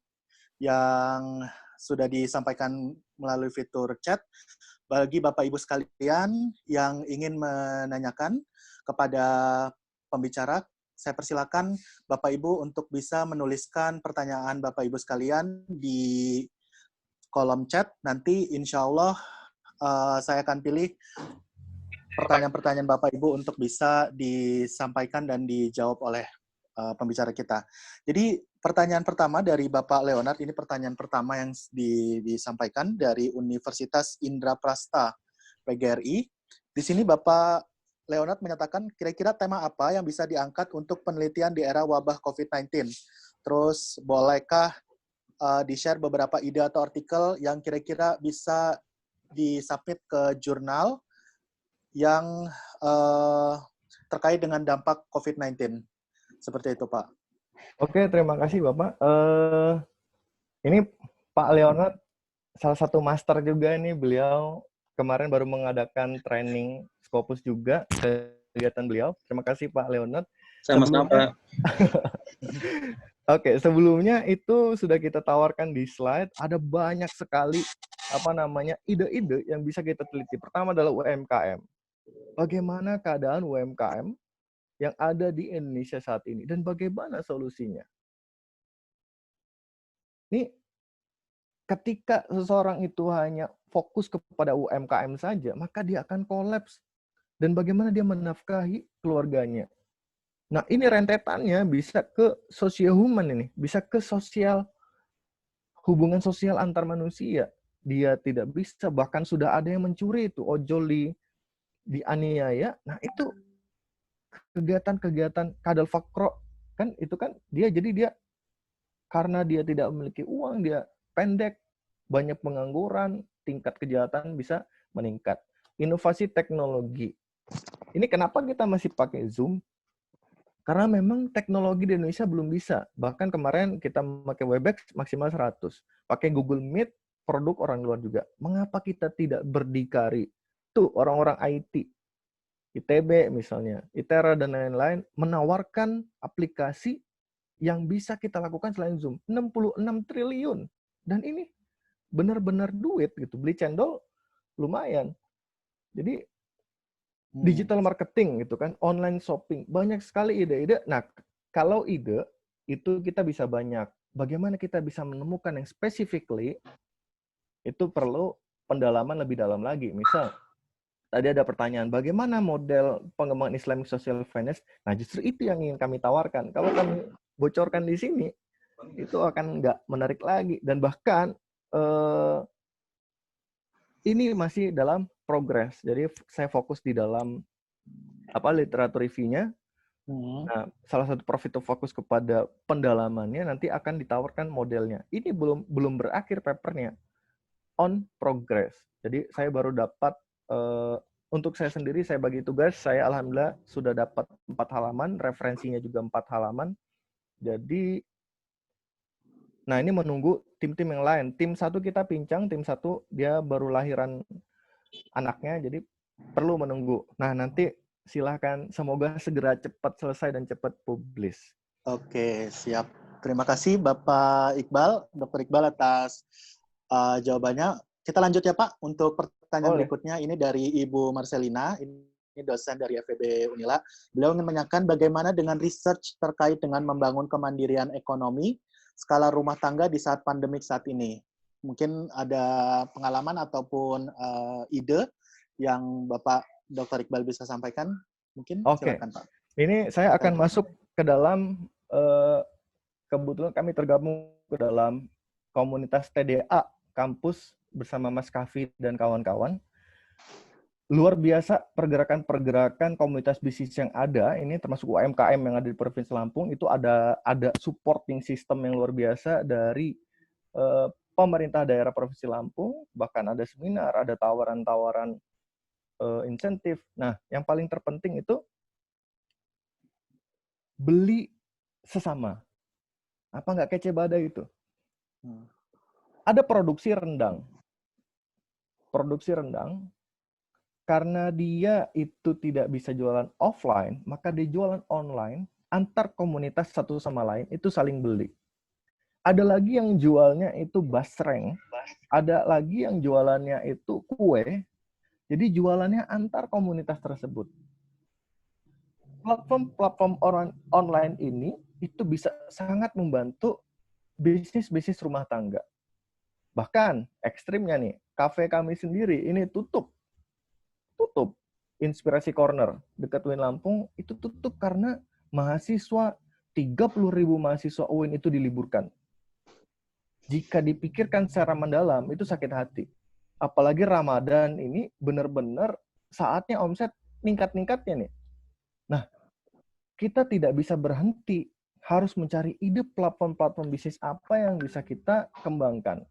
yang sudah disampaikan melalui fitur chat. Bagi Bapak Ibu sekalian yang ingin menanyakan kepada pembicara, saya persilakan Bapak Ibu untuk bisa menuliskan pertanyaan Bapak Ibu sekalian di kolom chat. Nanti insya Allah saya akan pilih pertanyaan-pertanyaan Bapak Ibu untuk bisa disampaikan dan dijawab oleh pembicara kita. Jadi pertanyaan pertama dari Bapak Leonard, ini pertanyaan pertama yang disampaikan dari Universitas Indraprasta PGRI. Di sini Bapak Leonard menyatakan kira-kira tema apa yang bisa diangkat untuk penelitian di era wabah COVID-19. Terus bolehkah di-share beberapa ide atau artikel yang kira-kira bisa disubmit ke jurnal yang terkait dengan dampak COVID-19. Seperti itu, Pak. Oke, terima kasih, Bapak. Ini Pak Leonard, salah satu master juga nih, beliau kemarin baru mengadakan training Scopus juga, kegiatan beliau. Terima kasih, Pak Leonard. Sama-sama, Pak. Oke, sebelumnya itu sudah kita tawarkan di slide, ada banyak sekali ide-ide yang bisa kita teliti. Pertama adalah UMKM. Bagaimana keadaan UMKM yang ada di Indonesia saat ini dan bagaimana solusinya? Ini ketika seseorang itu hanya fokus kepada UMKM saja, maka dia akan kolaps. Dan bagaimana dia menafkahi keluarganya? Nah, ini rentetannya bisa ke sosio-human ini, bisa ke sosial, hubungan sosial antar manusia. Dia tidak bisa, bahkan sudah ada yang mencuri itu, ojol dianiaya. Nah, itu kegiatan-kegiatan kadal fakro, kan itu kan dia karena dia tidak memiliki uang, dia pendek, banyak pengangguran, tingkat kejahatan bisa meningkat. Inovasi teknologi. Ini kenapa kita masih pakai Zoom? Karena memang teknologi di Indonesia belum bisa. Bahkan kemarin kita pakai Webex maksimal 100. Pakai Google Meet, produk orang luar juga. Mengapa kita tidak berdikari? Tuh, orang-orang IT, ITB misalnya, ITERA dan lain-lain, menawarkan aplikasi yang bisa kita lakukan selain Zoom. 66 triliun. Dan ini benar-benar duit gitu. Beli cendol lumayan. Jadi digital marketing gitu kan, online shopping, banyak sekali ide-ide. Nah, kalau ide itu kita bisa banyak. Bagaimana kita bisa menemukan yang specifically itu perlu pendalaman lebih dalam lagi. Misal tadi ada pertanyaan, bagaimana model pengembangan Islamic Social Finance? Nah, justru itu yang ingin kami tawarkan. Kalau kami bocorkan di sini, itu akan nggak menarik lagi. Dan bahkan ini masih dalam progres. Jadi saya fokus di dalam literatur review-nya. Nah, salah satu profit fokus kepada pendalamannya, nanti akan ditawarkan modelnya. Ini belum berakhir papernya, on progress. Jadi saya baru dapat untuk saya sendiri, saya bagi tugas, saya alhamdulillah sudah dapat 4 halaman, referensinya juga 4 halaman. Jadi, nah ini menunggu tim-tim yang lain. Tim 1 kita pincang, tim 1 dia baru lahiran anaknya, jadi perlu menunggu. Nah, nanti silahkan, semoga segera cepat selesai dan cepat publish. Oke, siap. Terima kasih Bapak Iqbal, Dr. Iqbal atas jawabannya. Kita lanjut ya Pak, untuk pertanyaan berikutnya. Ini dari Ibu Marcelina, ini dosen dari FEB Unila. Beliau ingin menanyakan bagaimana dengan research terkait dengan membangun kemandirian ekonomi skala rumah tangga di saat pandemik saat ini. Mungkin ada pengalaman ataupun ide yang Bapak Dr. Iqbal bisa sampaikan? Mungkin silakan Pak. Ini saya akan masuk ke dalam, kebetulan kami tergabung ke dalam komunitas TDA kampus bersama Mas Kafi dan kawan-kawan. Luar biasa pergerakan-pergerakan komunitas bisnis yang ada, ini termasuk UMKM yang ada di Provinsi Lampung, itu ada supporting system yang luar biasa dari pemerintah daerah Provinsi Lampung, bahkan ada seminar, ada tawaran-tawaran insentif. Nah, yang paling terpenting itu beli sesama. Apa nggak kece badai itu? Ada produksi rendang. Produksi rendang, karena dia itu tidak bisa jualan offline, maka dia jualan online, antar komunitas satu sama lain itu saling beli. Ada lagi yang jualnya itu basreng, ada lagi yang jualannya itu kue, jadi jualannya antar komunitas tersebut. Platform online ini itu bisa sangat membantu bisnis-bisnis rumah tangga. Bahkan ekstrimnya nih, kafe kami sendiri ini tutup. Inspirasi Corner dekat UIN Lampung itu tutup karena mahasiswa 30.000 mahasiswa UIN itu diliburkan. Jika dipikirkan secara mendalam itu sakit hati. Apalagi Ramadan ini benar-benar saatnya omset ningkat-ningkatnya nih. Nah, kita tidak bisa berhenti, harus mencari ide platform-platform bisnis apa yang bisa kita kembangkan.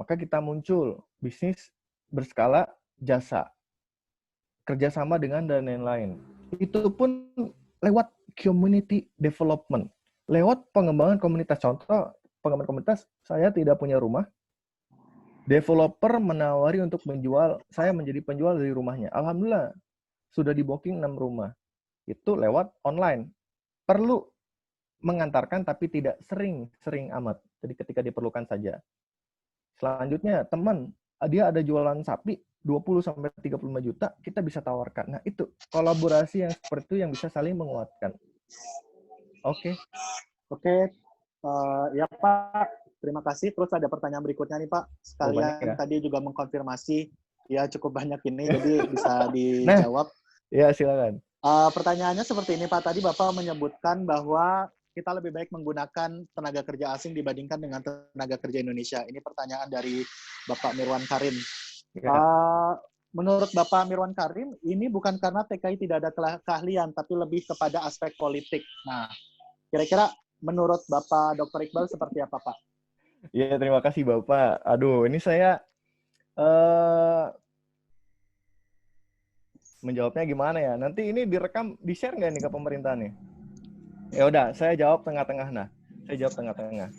Maka kita muncul bisnis berskala jasa, kerjasama dengan dan lain-lain. Itu pun lewat community development, lewat pengembangan komunitas. Contoh, pengembangan komunitas, saya tidak punya rumah, developer menawari untuk menjual, saya menjadi penjual dari rumahnya. Alhamdulillah, sudah di booking 6 rumah. Itu lewat online. Perlu mengantarkan, tapi tidak sering amat. Jadi ketika diperlukan saja. Selanjutnya, teman, dia ada jualan sapi, 20-35 juta, kita bisa tawarkan. Nah, itu kolaborasi yang seperti itu yang bisa saling menguatkan. Oke. Ya Pak, terima kasih. Terus ada pertanyaan berikutnya nih Pak. Sekalian tadi juga mengkonfirmasi, ya cukup banyak ini, jadi bisa dijawab. Ya, silakan. Pertanyaannya seperti ini Pak. Tadi Bapak menyebutkan bahwa kita lebih baik menggunakan tenaga kerja asing dibandingkan dengan tenaga kerja Indonesia. Ini pertanyaan dari Bapak Mirwan Karim. Menurut Bapak Mirwan Karim, ini bukan karena TKI tidak ada keahlian, tapi lebih kepada aspek politik. Nah, kira-kira menurut Bapak Dr. Iqbal seperti apa, Pak? Ya, terima kasih Bapak. Aduh, ini saya menjawabnya gimana ya? Nanti ini direkam, di-share nggak nih ke pemerintah nih? Ya udah, saya jawab tengah-tengah. Nah, saya jawab tengah-tengah.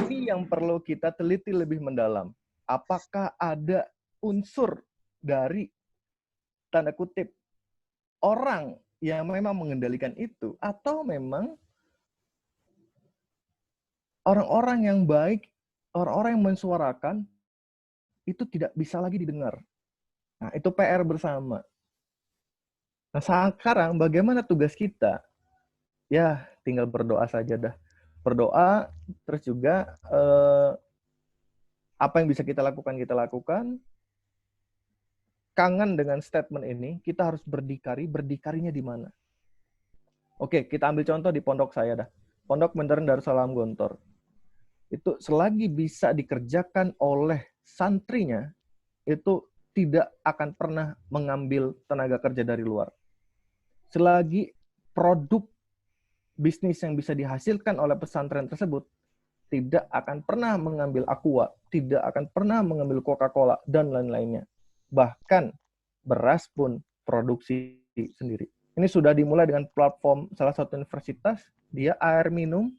Ini yang perlu kita teliti lebih mendalam. Apakah ada unsur dari tanda kutip orang yang memang mengendalikan itu, atau memang orang-orang yang baik, orang-orang yang mensuarakan itu tidak bisa lagi didengar. Nah, itu PR bersama. Nah, sekarang bagaimana tugas kita? Ya, tinggal berdoa saja dah. Berdoa, terus juga apa yang bisa kita lakukan, kangen dengan statement ini, kita harus berdikari, berdikarinya di mana? Oke, kita ambil contoh di pondok saya dah. Pondok Modern Darussalam Gontor. Itu selagi bisa dikerjakan oleh santrinya, itu tidak akan pernah mengambil tenaga kerja dari luar. Selagi produk bisnis yang bisa dihasilkan oleh pesantren tersebut tidak akan pernah mengambil Aqua, tidak akan pernah mengambil Coca-Cola, dan lain-lainnya. Bahkan beras pun produksi sendiri. Ini sudah dimulai dengan platform salah satu universitas, dia air minum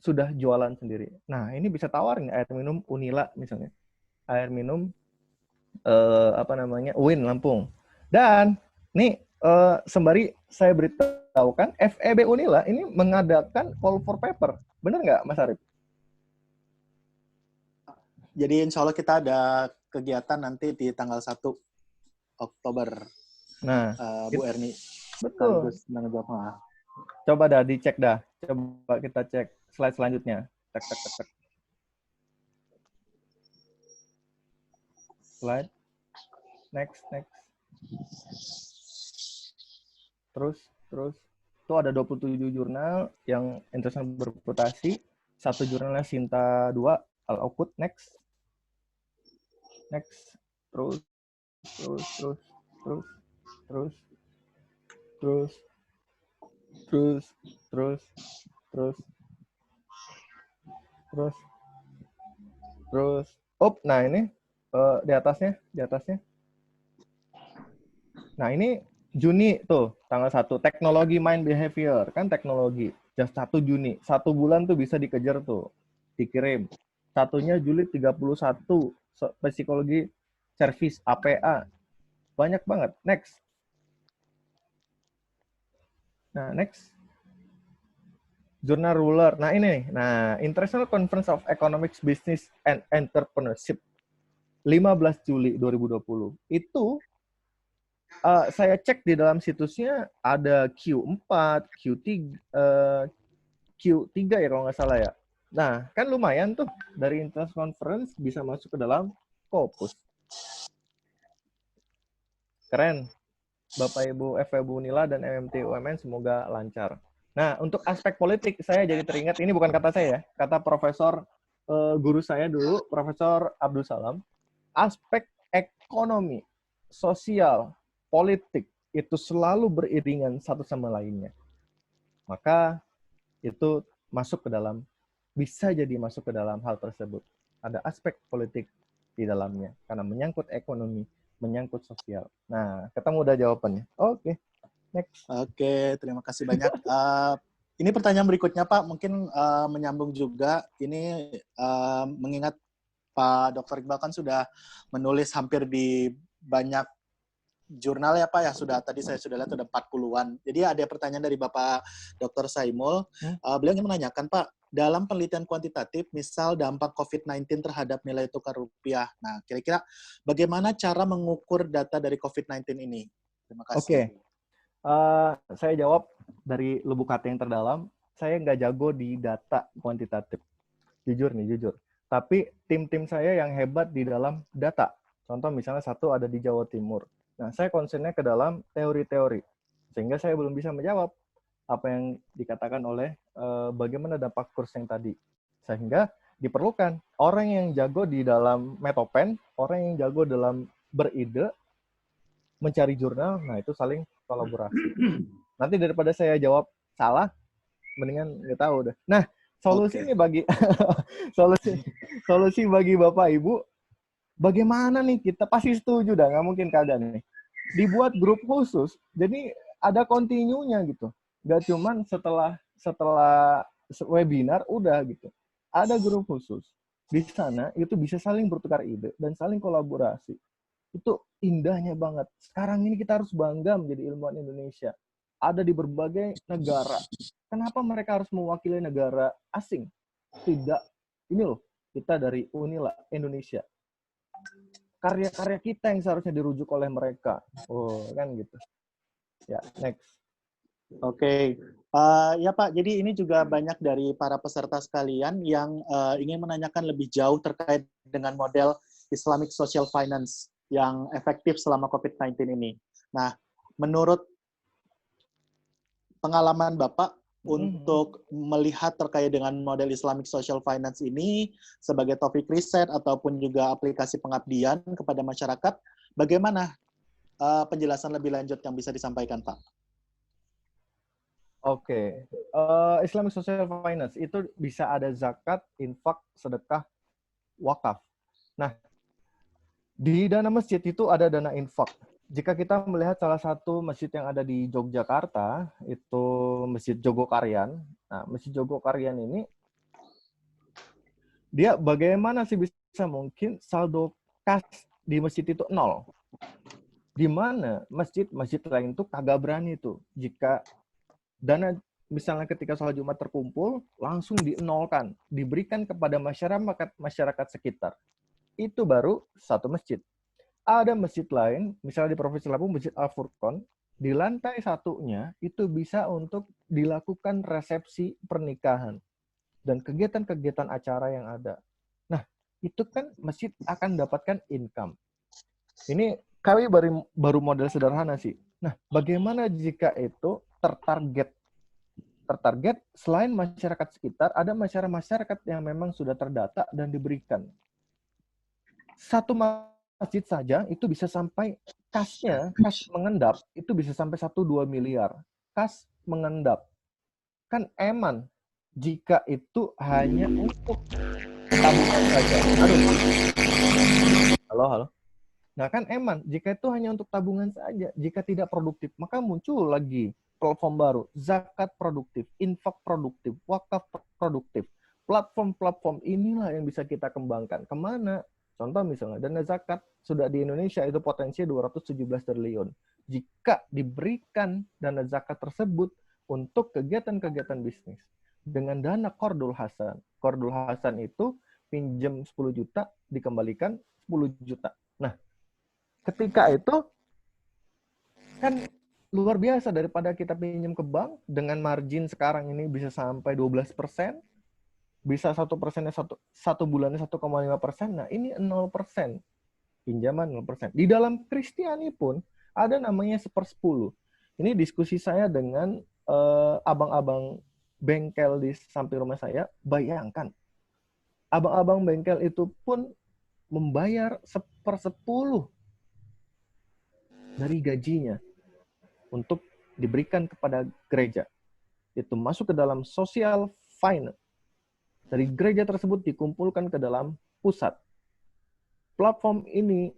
sudah jualan sendiri. Nah, ini bisa tawarin air minum Unila misalnya. Air minum UIN Lampung. Dan nih sembari saya beritahukan FEB Unila ini mengadakan call for paper. Benar nggak, Mas Arif? Jadi insya Allah kita ada kegiatan nanti di tanggal 1 Oktober. Nah, Bu Erni. Betul. Coba dah dicek dah. Coba kita cek slide selanjutnya. Tek. Slide. Next. Terus. Itu ada 27 jurnal yang internasional berputasi. Satu jurnalnya Sinta 2, Al-Output. Next. Terus. Nah ini di atasnya. Nah ini Juni tuh tanggal 1 teknologi mind behavior kan teknologi. Just 1 Juni 1 bulan tuh bisa dikejar tuh dikirim. Satunya Juli 31 psikologi service APA. Banyak banget. Next. Jurnal Ruler. Nah, ini. Nah, International Conference of Economics, Business, and Entrepreneurship. 15 Juli 2020. Itu saya cek di dalam situsnya ada Q4, Q3 ya kalau nggak salah ya. Nah, kan lumayan tuh. Dari International Conference bisa masuk ke dalam Scopus. Keren. Bapak Ibu FEB Unila dan MMT UMN semoga lancar. Nah, untuk aspek politik saya jadi teringat, ini bukan kata saya ya, kata profesor guru saya dulu, Profesor Abdul Salam, aspek ekonomi, sosial, politik itu selalu beriringan satu sama lainnya. Maka itu bisa jadi masuk ke dalam hal tersebut. Ada aspek politik di dalamnya karena menyangkut ekonomi, menyangkut sosial. Nah, ketemu udah jawabannya. Oke. Next. Oke, terima kasih banyak. Ini pertanyaan berikutnya, Pak. Mungkin menyambung juga. Ini mengingat Pak Dr. Iqbal kan sudah menulis hampir di banyak jurnal ya, Pak. Ya, tadi saya sudah lihat sudah 40-an. Jadi ada pertanyaan dari Bapak Dr. Saimul. Beliau ingin menanyakan, Pak, dalam penelitian kuantitatif, misal dampak COVID-19 terhadap nilai tukar rupiah. Nah, kira-kira bagaimana cara mengukur data dari COVID-19 ini? Terima kasih. Oke. Saya jawab dari lubuk hati yang terdalam. Saya nggak jago di data kuantitatif. Jujur. Tapi tim-tim saya yang hebat di dalam data. Contoh misalnya satu ada di Jawa Timur. Nah, saya concern-nya ke dalam teori-teori. Sehingga saya belum bisa menjawab apa yang dikatakan oleh bagaimana dampak kurs yang tadi. Sehingga diperlukan orang yang jago di dalam metopen, orang yang jago dalam beride, mencari jurnal, nah itu saling kolaborasi. Nanti daripada saya jawab salah, mendingan nggak tahu deh. Nah, solusi ini bagi solusi bagi Bapak Ibu, bagaimana nih kita pasti setuju dah, nggak mungkin kagak nih. Dibuat grup khusus, jadi ada continue-nya gitu. Nggak cuman setelah webinar udah gitu. Ada grup khusus. Di sana itu bisa saling bertukar ide dan saling kolaborasi. Itu indahnya banget. Sekarang ini kita harus bangga menjadi ilmuwan Indonesia. Ada di berbagai negara. Kenapa mereka harus mewakili negara asing? Tidak. Ini loh, kita dari Unila Indonesia. Karya-karya kita yang seharusnya dirujuk oleh mereka. Oh, kan gitu. Ya, next. Oke. Ya Pak, jadi ini juga banyak dari para peserta sekalian yang ingin menanyakan lebih jauh terkait dengan model Islamic Social Finance. yang efektif selama COVID-19 ini. Nah, menurut pengalaman Bapak untuk melihat terkait dengan model Islamic Social Finance ini sebagai topik riset ataupun juga aplikasi pengabdian kepada masyarakat, bagaimana penjelasan lebih lanjut yang bisa disampaikan, Pak? Oke, Islamic Social Finance itu bisa ada zakat, infak, sedekah, wakaf. Nah, di dana masjid itu ada dana infak. Jika kita melihat salah satu masjid yang ada di Yogyakarta, itu Masjid Jogokarian. Nah, Masjid Jogokarian ini, dia bagaimana sih bisa mungkin saldo kas di masjid itu 0? Di mana masjid-masjid lain itu kagak berani tuh. Jika dana misalnya ketika sholat Jumat terkumpul, langsung dinolkan, diberikan kepada masyarakat sekitar. Itu baru satu masjid. Ada masjid lain, misalnya di Provinsi Lampung, Masjid Al-Furqon, di lantai satunya itu bisa untuk dilakukan resepsi pernikahan dan kegiatan-kegiatan acara yang ada. Nah, itu kan masjid akan mendapatkan income. Ini kami baru model sederhana sih. Nah, bagaimana jika itu tertarget selain masyarakat sekitar, ada masyarakat yang memang sudah terdata dan diberikan. Satu masjid saja itu bisa sampai kas mengendap, itu bisa sampai 1-2 miliar. Kas mengendap. Kan eman jika itu hanya untuk tabungan saja. Halo. Nah kan eman, jika itu hanya untuk tabungan saja, jika tidak produktif, maka muncul lagi platform baru, zakat produktif, infak produktif, wakaf produktif. Platform-platform inilah yang bisa kita kembangkan. Kemana? Contoh misalnya, dana zakat sudah di Indonesia itu potensinya 217 triliun. Jika diberikan dana zakat tersebut untuk kegiatan-kegiatan bisnis, dengan dana Qardul Hasan. Qardul Hasan itu pinjam 10 juta, dikembalikan 10 juta. Nah, ketika itu, kan luar biasa daripada kita pinjam ke bank, dengan margin sekarang ini bisa sampai 12%, bisa 1%, satu bulannya 1,5%, nah ini 0%. Pinjaman 0%. Di dalam Kristiani pun ada namanya 1/10. Ini diskusi saya dengan abang-abang bengkel di samping rumah saya, bayangkan. Abang-abang bengkel itu pun membayar 1/10 dari gajinya untuk diberikan kepada gereja. Itu masuk ke dalam social finance. Dari gereja tersebut dikumpulkan ke dalam pusat. Platform ini,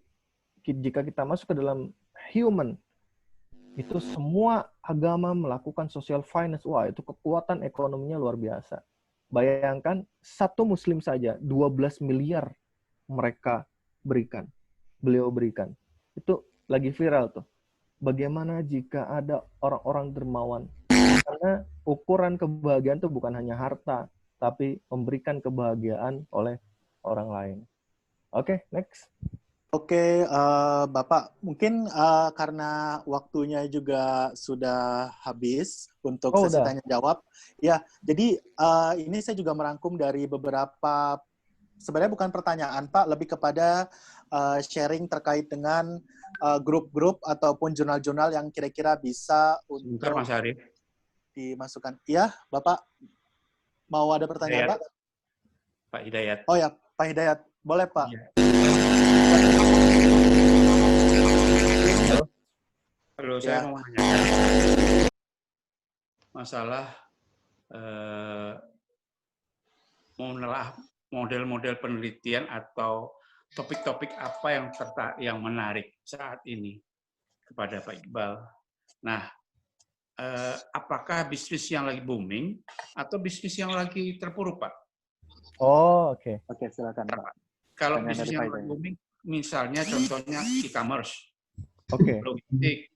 jika kita masuk ke dalam human, itu semua agama melakukan social finance. Wah, itu kekuatan ekonominya luar biasa. Bayangkan, satu muslim saja, 12 miliar mereka berikan. Beliau berikan. Itu lagi viral tuh. Bagaimana jika ada orang-orang dermawan? Karena ukuran kebahagiaan itu bukan hanya harta, tapi memberikan kebahagiaan oleh orang lain. Oke, next. Oke, Bapak, mungkin karena waktunya juga sudah habis untuk sesi tanya jawab. Ya, jadi ini saya juga merangkum dari beberapa, sebenarnya bukan pertanyaan, Pak, lebih kepada sharing terkait dengan grup-grup ataupun jurnal-jurnal yang kira-kira bisa untuk Mas Arif dimasukkan. Iya, Bapak. Mau ada pertanyaan, Pak? Pak Hidayat. Oh ya, Pak Hidayat. Boleh, Pak. Iya. Halo, saya mau menanyakan masalah menelaah model-model penelitian atau topik-topik apa yang menarik saat ini kepada Pak Iqbal. Nah, apakah bisnis yang lagi booming atau bisnis yang lagi terpuruk, Pak? Oh, oke. Oke, silakan, Pak. Kalau bisnis yang lagi booming, misalnya contohnya e-commerce, logistik,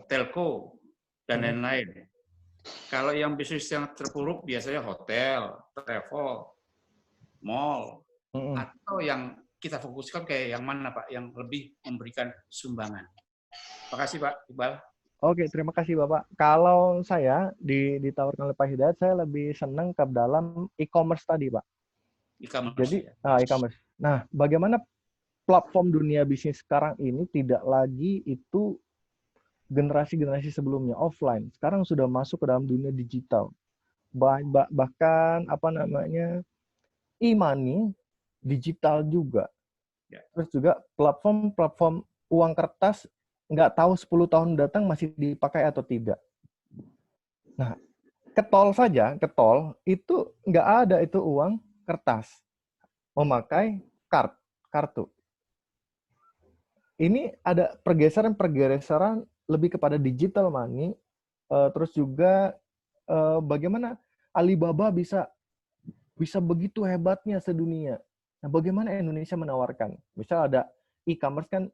telco, dan lain-lain. Kalau yang bisnis yang terpuruk biasanya hotel, travel, mall, atau yang kita fokuskan kayak yang mana, Pak, yang lebih memberikan sumbangan. Terima kasih, Pak Iqbal. Oke, terima kasih Bapak. Kalau saya ditawarkan oleh Pak Hidayat, saya lebih senang ke dalam e-commerce tadi, Pak. E-commerce. Jadi, e-commerce. Nah, bagaimana platform dunia bisnis sekarang ini tidak lagi itu generasi-generasi sebelumnya offline. Sekarang sudah masuk ke dalam dunia digital. Bahkan e-money digital juga. Terus juga platform uang kertas nggak tahu 10 tahun datang masih dipakai atau tidak. Nah, ketol itu nggak ada itu uang kertas. Memakai kartu. Ini ada pergeseran lebih kepada digital money, terus juga bagaimana Alibaba bisa begitu hebatnya sedunia. Nah, bagaimana Indonesia menawarkan? Misal ada e-commerce kan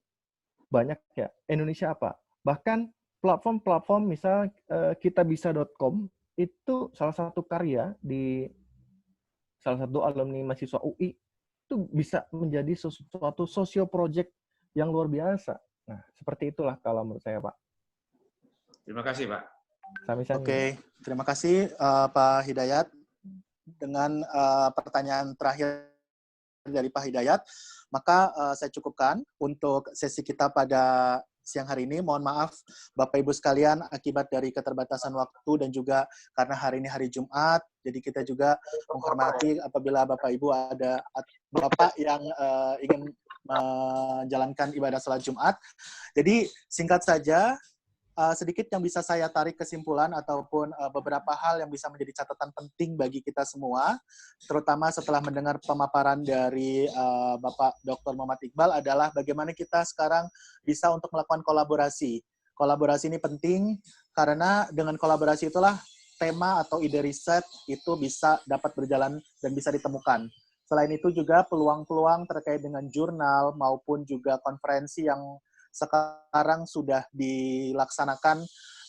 banyak ya. Indonesia apa? Bahkan platform misal kitabisa.com itu salah satu karya di salah satu alumni mahasiswa UI itu bisa menjadi sesuatu social project yang luar biasa. Nah, seperti itulah kalau menurut saya, Pak. Terima kasih, Pak. Oke, terima kasih Pak Hidayat. Dengan pertanyaan terakhir dari Pak Hidayat, maka saya cukupkan untuk sesi kita pada siang hari ini. Mohon maaf Bapak Ibu sekalian akibat dari keterbatasan waktu dan juga karena hari ini hari Jumat, jadi kita juga menghormati apabila Bapak Ibu ada Bapak yang ingin menjalankan ibadah salat Jumat. Jadi singkat saja, sedikit yang bisa saya tarik kesimpulan ataupun beberapa hal yang bisa menjadi catatan penting bagi kita semua, terutama setelah mendengar pemaparan dari Bapak Dr. Muhammad Iqbal adalah bagaimana kita sekarang bisa untuk melakukan kolaborasi. Kolaborasi ini penting karena dengan kolaborasi itulah tema atau ide riset itu bisa dapat berjalan dan bisa ditemukan. Selain itu juga peluang-peluang terkait dengan jurnal maupun juga konferensi yang sekarang sudah dilaksanakan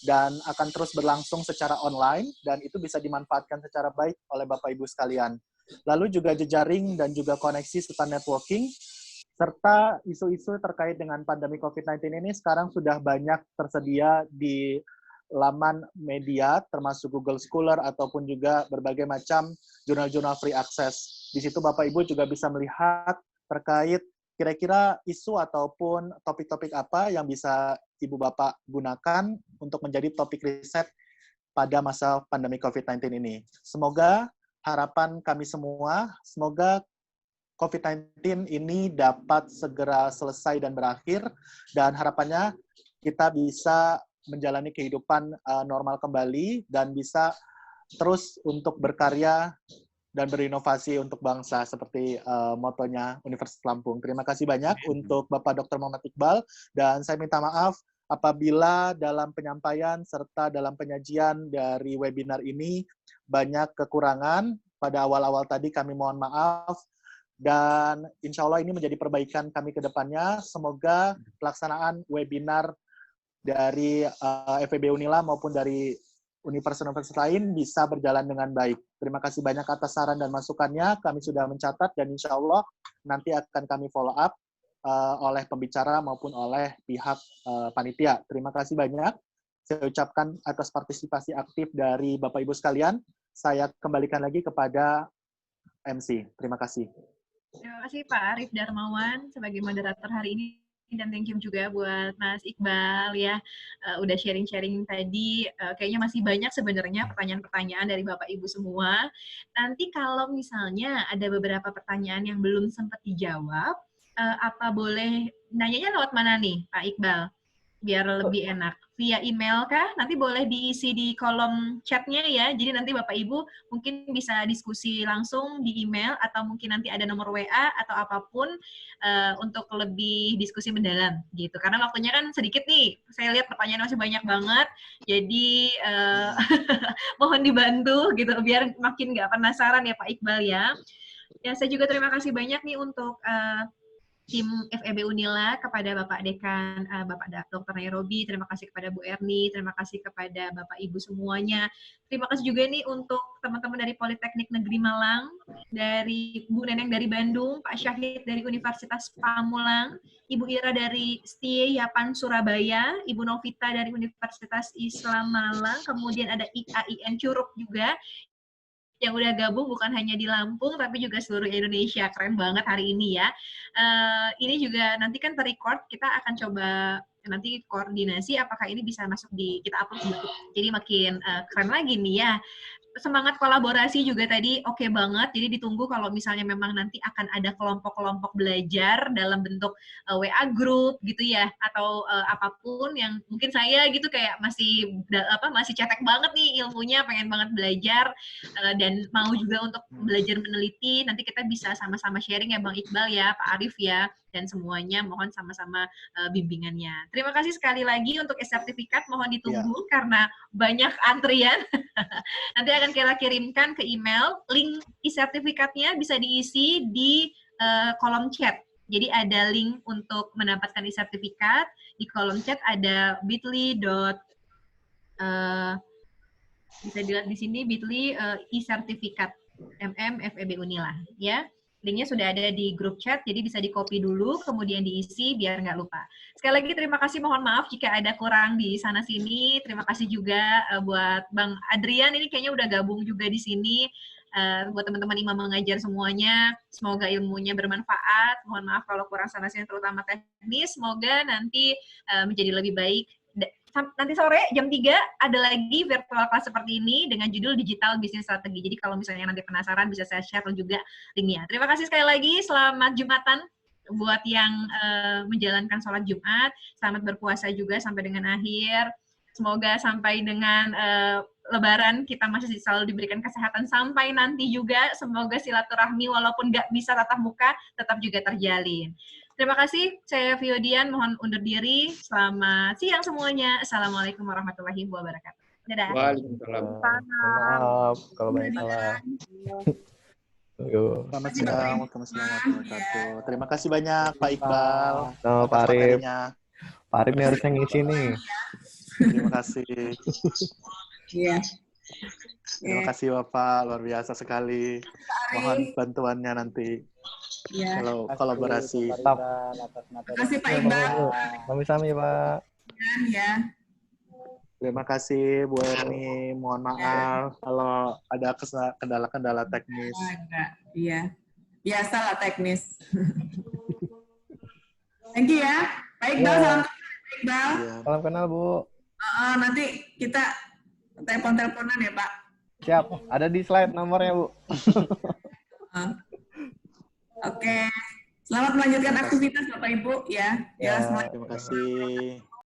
dan akan terus berlangsung secara online dan itu bisa dimanfaatkan secara baik oleh Bapak Ibu sekalian. Lalu juga jejaring dan juga koneksi serta networking serta isu-isu terkait dengan pandemi COVID-19 ini sekarang sudah banyak tersedia di laman media termasuk Google Scholar ataupun juga berbagai macam jurnal-jurnal free access. Di situ Bapak Ibu juga bisa melihat terkait kira-kira isu ataupun topik-topik apa yang bisa Ibu Bapak gunakan untuk menjadi topik riset pada masa pandemi COVID-19 ini. Semoga harapan kami semua, semoga COVID-19 ini dapat segera selesai dan berakhir, dan harapannya kita bisa menjalani kehidupan normal kembali dan bisa terus untuk berkarya dan berinovasi untuk bangsa seperti motonya Universitas Lampung. Terima kasih banyak untuk Bapak Dr. Muhammad Iqbal, dan saya minta maaf apabila dalam penyampaian serta dalam penyajian dari webinar ini banyak kekurangan. Pada awal-awal tadi kami mohon maaf, dan insya Allah ini menjadi perbaikan kami ke depannya. Semoga pelaksanaan webinar dari FEB Unila maupun dari universitas lain bisa berjalan dengan baik. Terima kasih banyak atas saran dan masukannya. Kami sudah mencatat dan insya Allah nanti akan kami follow up oleh pembicara maupun oleh pihak panitia. Terima kasih banyak. Saya ucapkan atas partisipasi aktif dari Bapak Ibu sekalian. Saya kembalikan lagi kepada MC. Terima kasih. Terima kasih Pak Arif Darmawan sebagai moderator hari ini. Dan thank you juga buat Mas Iqbal ya, udah sharing-sharing tadi. Kayaknya masih banyak sebenarnya pertanyaan-pertanyaan dari Bapak Ibu semua. Nanti kalau misalnya ada beberapa pertanyaan yang belum sempat dijawab, apa boleh nanyanya lewat mana nih Pak Iqbal? Biar lebih enak. Via email kah? Nanti boleh diisi di kolom chatnya ya. Jadi nanti Bapak Ibu mungkin bisa diskusi langsung di email atau mungkin nanti ada nomor WA atau apapun untuk lebih diskusi mendalam gitu. Karena waktunya kan sedikit nih. Saya lihat pertanyaan masih banyak banget. Jadi mohon dibantu gitu biar makin nggak penasaran ya Pak Iqbal ya. Ya saya juga terima kasih banyak nih untuk tim FEB Unila, kepada Bapak Dekan, Bapak Dr. Nairobi, terima kasih kepada Bu Erni, terima kasih kepada Bapak Ibu semuanya. Terima kasih juga nih untuk teman-teman dari Politeknik Negeri Malang, dari Bu Neneng dari Bandung, Pak Syahid dari Universitas Pamulang, Ibu Ira dari STIE Yapan Surabaya, Ibu Novita dari Universitas Islam Malang, kemudian ada IAIN Curug juga, yang udah gabung bukan hanya di Lampung tapi juga seluruh Indonesia. Keren banget hari ini ya. Ini juga nanti kan ter-record, kita akan coba nanti koordinasi apakah ini bisa masuk di kita upload di YouTube. Jadi makin keren lagi nih ya. Semangat kolaborasi juga tadi oke banget. Jadi ditunggu kalau misalnya memang nanti akan ada kelompok-kelompok belajar dalam bentuk WA group gitu ya, atau apapun yang mungkin saya gitu kayak masih cetek banget nih ilmunya, pengen banget belajar dan mau juga untuk belajar meneliti. Nanti kita bisa sama-sama sharing ya Bang Iqbal ya, Pak Arif ya, dan semuanya mohon sama-sama bimbingannya. Terima kasih sekali lagi untuk sertifikat, mohon ditunggu karena banyak antrian. Nanti akan kita kirimkan ke email, link e-sertifikatnya bisa diisi di kolom chat. Jadi ada link untuk mendapatkan e-sertifikat, di kolom chat ada bit.ly. Bisa dilihat di sini bit.ly e-sertifikat FEB Unila ya. Linknya sudah ada di grup chat, jadi bisa di-copy dulu, kemudian diisi biar nggak lupa. Sekali lagi terima kasih, mohon maaf jika ada kurang di sana-sini. Terima kasih juga buat Bang Adrian, ini kayaknya udah gabung juga di sini. Buat teman-teman Imam mengajar semuanya, semoga ilmunya bermanfaat. Mohon maaf kalau kurang sana-sini, terutama teknis. Semoga nanti menjadi lebih baik. Nanti sore jam 3 ada lagi virtual class seperti ini dengan judul Digital Business Strategy. Jadi kalau misalnya nanti penasaran bisa saya share juga linknya. Terima kasih sekali lagi. Selamat Jumatan buat yang menjalankan sholat Jumat. Selamat berpuasa juga sampai dengan akhir. Semoga sampai dengan Lebaran kita masih selalu diberikan kesehatan sampai nanti juga. Semoga silaturahmi walaupun nggak bisa tatap muka tetap juga terjalin. Terima kasih, saya Viodian, mohon undur diri. Selamat siang semuanya. Assalamualaikum warahmatullahi wabarakatuh. Dadah. Waalaikumsalam. Maaf kalau banyak salah. Selamat siang, warahmatullahi wabarakatuh. Terima kasih banyak Pak Iqbal. Pak Arif. Pak Arif nih harusnya ngisi nih. Terima kasih. Iya. Terima kasih Bapak, luar biasa sekali. Mohon bantuannya nanti. Ya. Kalau kolaborasi. Terima kasih Pak Iqbal. Sami-sami Pak. Ya. Terima kasih Bu Erni. Mohon maaf kalau ada kendala-kendala teknis. Enggak. Iya. Biasalah teknis. Thank you ya. Pak Iqbal, salam kenal Pak Iqbal. Salam kenal Bu. Nanti kita telepon-teleponan ya Pak. Siap. Ada di slide nomornya Bu. Oke. Selamat melanjutkan aktivitas Bapak Ibu ya. Ya, terima kasih.